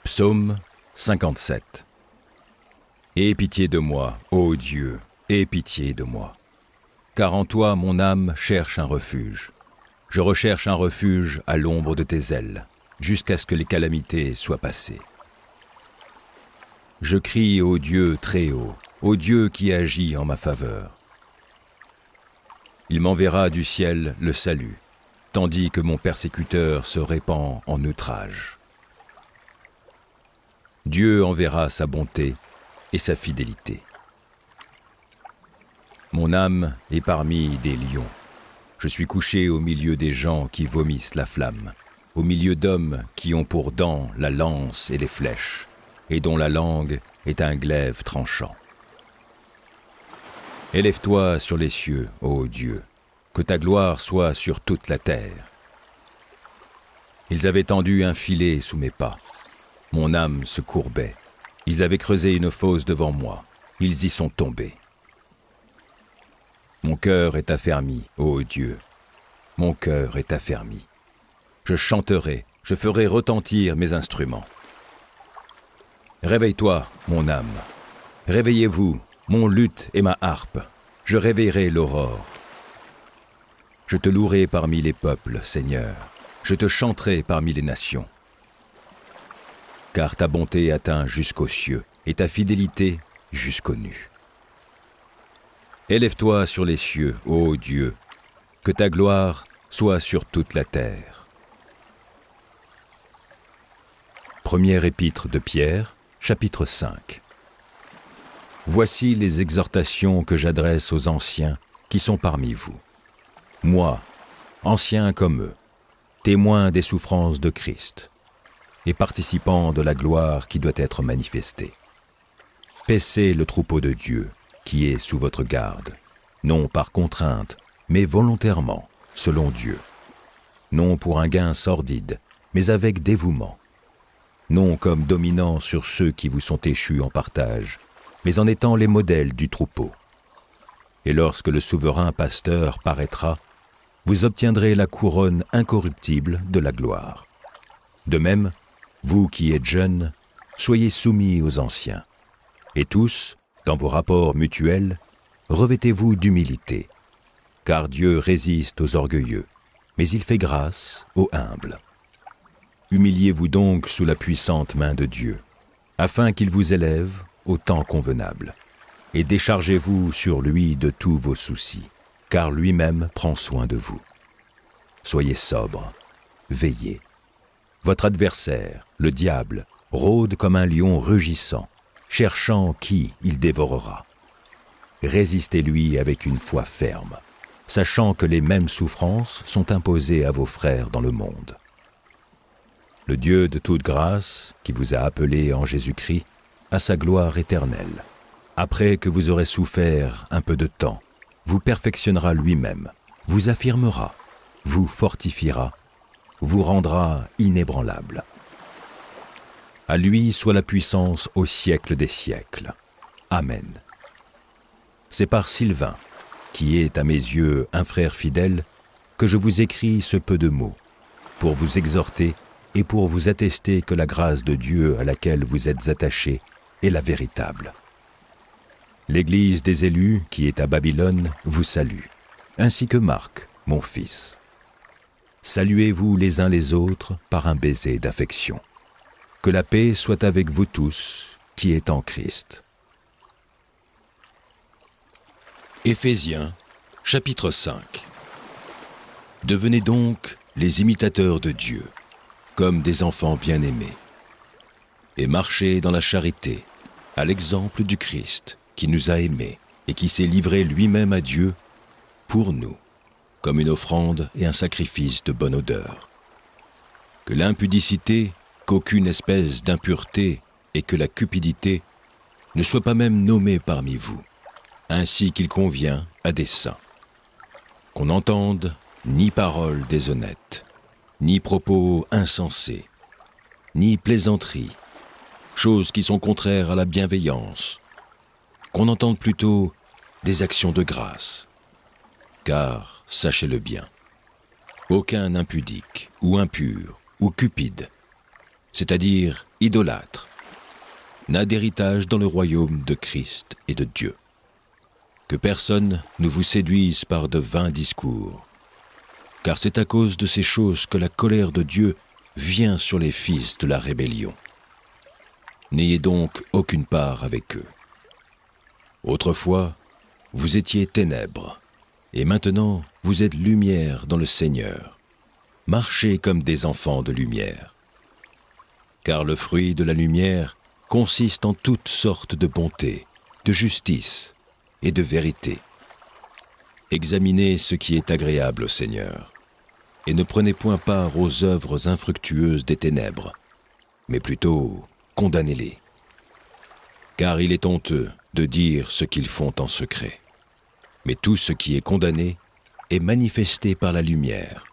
Psaume 57. Aie pitié de moi, ô Dieu, aie pitié de moi. Car en toi mon âme cherche un refuge. Je recherche un refuge à l'ombre de tes ailes, jusqu'à ce que les calamités soient passées. Je crie au Dieu très haut, au Dieu qui agit en ma faveur. Il m'enverra du ciel le salut, tandis que mon persécuteur se répand en outrage. Dieu enverra sa bonté et sa fidélité. Mon âme est parmi des lions. Je suis couché au milieu des gens qui vomissent la flamme, au milieu d'hommes qui ont pour dents la lance et les flèches, et dont la langue est un glaive tranchant. Élève-toi sur les cieux, ô Dieu, que ta gloire soit sur toute la terre. Ils avaient tendu un filet sous mes pas. Mon âme se courbait. Ils avaient creusé une fosse devant moi. Ils y sont tombés. Mon cœur est affermi, ô Dieu. Mon cœur est affermi. Je chanterai, je ferai retentir mes instruments. Réveille-toi, mon âme. Réveillez-vous, mon luth et ma harpe. Je réveillerai l'aurore. Je te louerai parmi les peuples, Seigneur. Je te chanterai parmi les nations. Car ta bonté atteint jusqu'aux cieux et ta fidélité jusqu'aux nues. Élève-toi sur les cieux, ô Dieu, que ta gloire soit sur toute la terre. Première épître de Pierre, chapitre 5. Voici les exhortations que j'adresse aux anciens qui sont parmi vous. Moi, anciens comme eux, témoins des souffrances de Christ et participants de la gloire qui doit être manifestée. Paissez le troupeau de Dieu qui est sous votre garde, non par contrainte, mais volontairement, selon Dieu. Non pour un gain sordide, mais avec dévouement. Non comme dominant sur ceux qui vous sont échus en partage, mais en étant les modèles du troupeau. Et lorsque le souverain pasteur paraîtra, vous obtiendrez la couronne incorruptible de la gloire. De même, vous qui êtes jeunes, soyez soumis aux anciens. Et tous, dans vos rapports mutuels, revêtez-vous d'humilité, car Dieu résiste aux orgueilleux, mais il fait grâce aux humbles. Humiliez-vous donc sous la puissante main de Dieu, afin qu'il vous élève au temps convenable, et déchargez-vous sur lui de tous vos soucis, car lui-même prend soin de vous. Soyez sobres, veillez. Votre adversaire, le diable, rôde comme un lion rugissant, cherchant qui il dévorera. Résistez-lui avec une foi ferme, sachant que les mêmes souffrances sont imposées à vos frères dans le monde. Le Dieu de toute grâce, qui vous a appelés en Jésus-Christ, à sa gloire éternelle, après que vous aurez souffert un peu de temps, vous perfectionnera lui-même, vous affirmera, vous fortifiera, vous rendra inébranlable. À lui soit la puissance au siècle des siècles. Amen. C'est par Sylvain, qui est à mes yeux un frère fidèle, que je vous écris ce peu de mots, pour vous exhorter et pour vous attester que la grâce de Dieu à laquelle vous êtes attachés est la véritable. L'Église des élus, qui est à Babylone, vous salue, ainsi que Marc, mon fils. Saluez-vous les uns les autres par un baiser d'affection. Que la paix soit avec vous tous, qui est en Christ. Éphésiens, chapitre 5. Devenez donc les imitateurs de Dieu, comme des enfants bien-aimés, et marchez dans la charité, à l'exemple du Christ, qui nous a aimés et qui s'est livré lui-même à Dieu pour nous, comme une offrande et un sacrifice de bonne odeur. Que l'impudicité, qu'aucune espèce d'impureté et que la cupidité ne soient pas même nommées parmi vous, ainsi qu'il convient à des saints. Qu'on n'entende ni paroles déshonnêtes, ni propos insensés, ni plaisanteries, choses qui sont contraires à la bienveillance, qu'on entende plutôt des actions de grâce. Car, sachez-le bien, aucun impudique ou impur ou cupide, c'est-à-dire idolâtre, n'a d'héritage dans le royaume de Christ et de Dieu. Que personne ne vous séduise par de vains discours, car c'est à cause de ces choses que la colère de Dieu vient sur les fils de la rébellion. N'ayez donc aucune part avec eux. Autrefois, vous étiez ténèbres, et maintenant vous êtes lumière dans le Seigneur. Marchez comme des enfants de lumière. Car le fruit de la lumière consiste en toutes sortes de bonté, de justice et de vérité. Examinez ce qui est agréable au Seigneur, et ne prenez point part aux œuvres infructueuses des ténèbres, mais plutôt condamnez-les. Car il est honteux de dire ce qu'ils font en secret. Mais tout ce qui est condamné est manifesté par la lumière,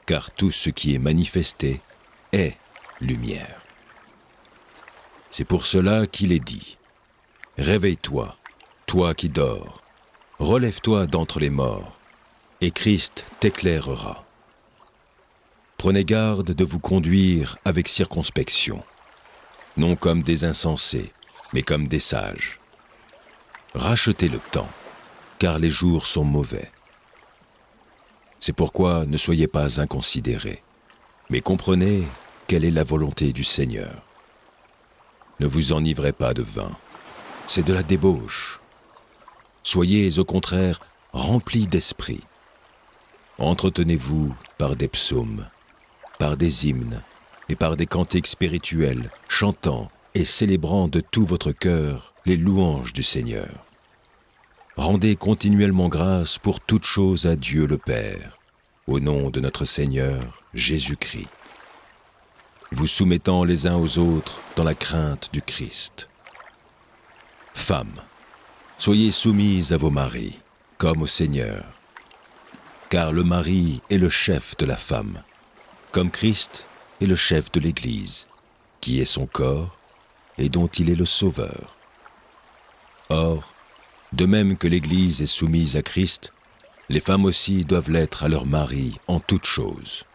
car tout ce qui est manifesté est lumière. C'est pour cela qu'il est dit : réveille-toi, toi qui dors, relève-toi d'entre les morts, et Christ t'éclairera. Prenez garde de vous conduire avec circonspection, non comme des insensés, mais comme des sages. Rachetez le temps, car les jours sont mauvais. C'est pourquoi ne soyez pas inconsidérés, mais comprenez quelle est la volonté du Seigneur. Ne vous enivrez pas de vin, c'est de la débauche. Soyez au contraire remplis d'esprit. Entretenez-vous par des psaumes, par des hymnes et par des cantiques spirituels, chantant et célébrant de tout votre cœur les louanges du Seigneur. Rendez continuellement grâce pour toutes choses à Dieu le Père, au nom de notre Seigneur Jésus-Christ, vous soumettant les uns aux autres dans la crainte du Christ. Femmes, soyez soumises à vos maris, comme au Seigneur, car le mari est le chef de la femme, comme Christ est le chef de l'Église, qui est son corps et dont il est le Sauveur. Or, de même que l'Église est soumise à Christ, les femmes aussi doivent l'être à leur mari en toutes choses.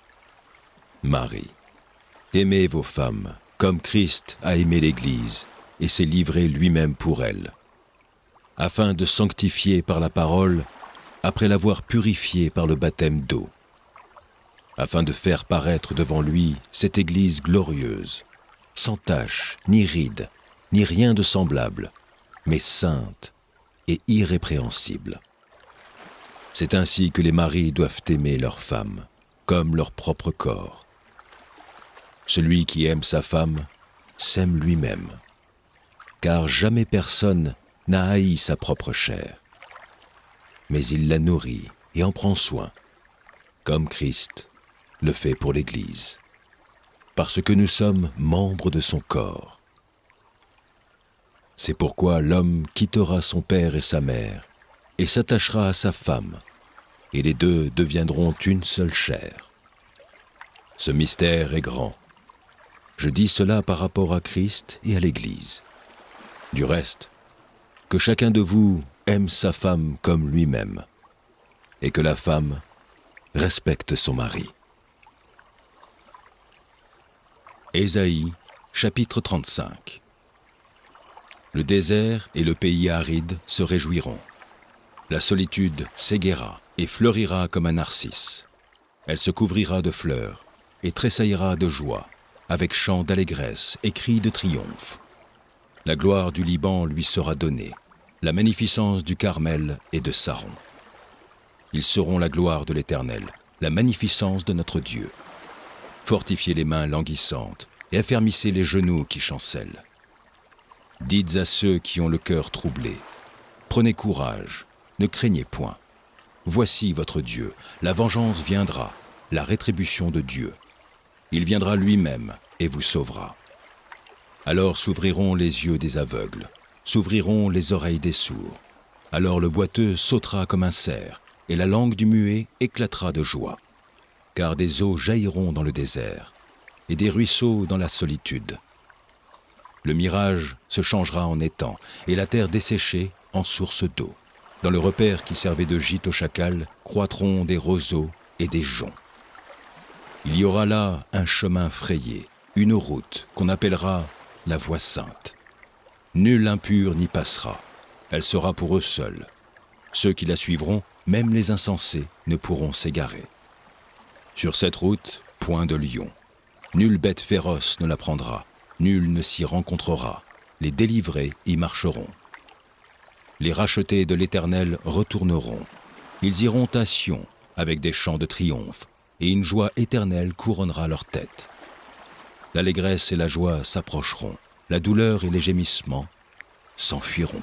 Marie, aimez vos femmes comme Christ a aimé l'Église et s'est livré lui-même pour elle, afin de sanctifier par la parole, après l'avoir purifiée par le baptême d'eau, afin de faire paraître devant lui cette Église glorieuse, sans tache, ni ride, ni rien de semblable, mais sainte et irrépréhensible. C'est ainsi que les maris doivent aimer leurs femmes, comme leur propre corps. Celui qui aime sa femme s'aime lui-même, car jamais personne n'a haï sa propre chair, mais il la nourrit et en prend soin, comme Christ le fait pour l'Église, parce que nous sommes membres de son corps. C'est pourquoi l'homme quittera son père et sa mère, et s'attachera à sa femme, et les deux deviendront une seule chair. Ce mystère est grand. Je dis cela par rapport à Christ et à l'Église. Du reste, que chacun de vous aime sa femme comme lui-même, et que la femme respecte son mari. Ésaïe, chapitre 35. Le désert et le pays aride se réjouiront. La solitude s'égaiera et fleurira comme un narcisse. Elle se couvrira de fleurs et tressaillera de joie, avec chants d'allégresse et cris de triomphe. La gloire du Liban lui sera donnée, la magnificence du Carmel et de Saron. Ils seront la gloire de l'Éternel, la magnificence de notre Dieu. Fortifiez les mains languissantes et affermissez les genoux qui chancellent. Dites à ceux qui ont le cœur troublé, prenez courage, ne craignez point. Voici votre Dieu, la vengeance viendra, la rétribution de Dieu. Il viendra lui-même et vous sauvera. Alors s'ouvriront les yeux des aveugles, s'ouvriront les oreilles des sourds. Alors le boiteux sautera comme un cerf, et la langue du muet éclatera de joie. Car des eaux jailliront dans le désert, et des ruisseaux dans la solitude. Le mirage se changera en étang, et la terre desséchée en source d'eau. Dans le repaire qui servait de gîte au chacal, croîtront des roseaux et des joncs. Il y aura là un chemin frayé, une route qu'on appellera la voie sainte. Nul impur n'y passera, elle sera pour eux seuls. Ceux qui la suivront, même les insensés, ne pourront s'égarer. Sur cette route, point de lion. Nulle bête féroce ne la prendra, nul ne s'y rencontrera. Les délivrés y marcheront. Les rachetés de l'Éternel retourneront. Ils iront à Sion avec des chants de triomphe, et une joie éternelle couronnera leur tête. L'allégresse et la joie s'approcheront, la douleur et les gémissements s'enfuiront.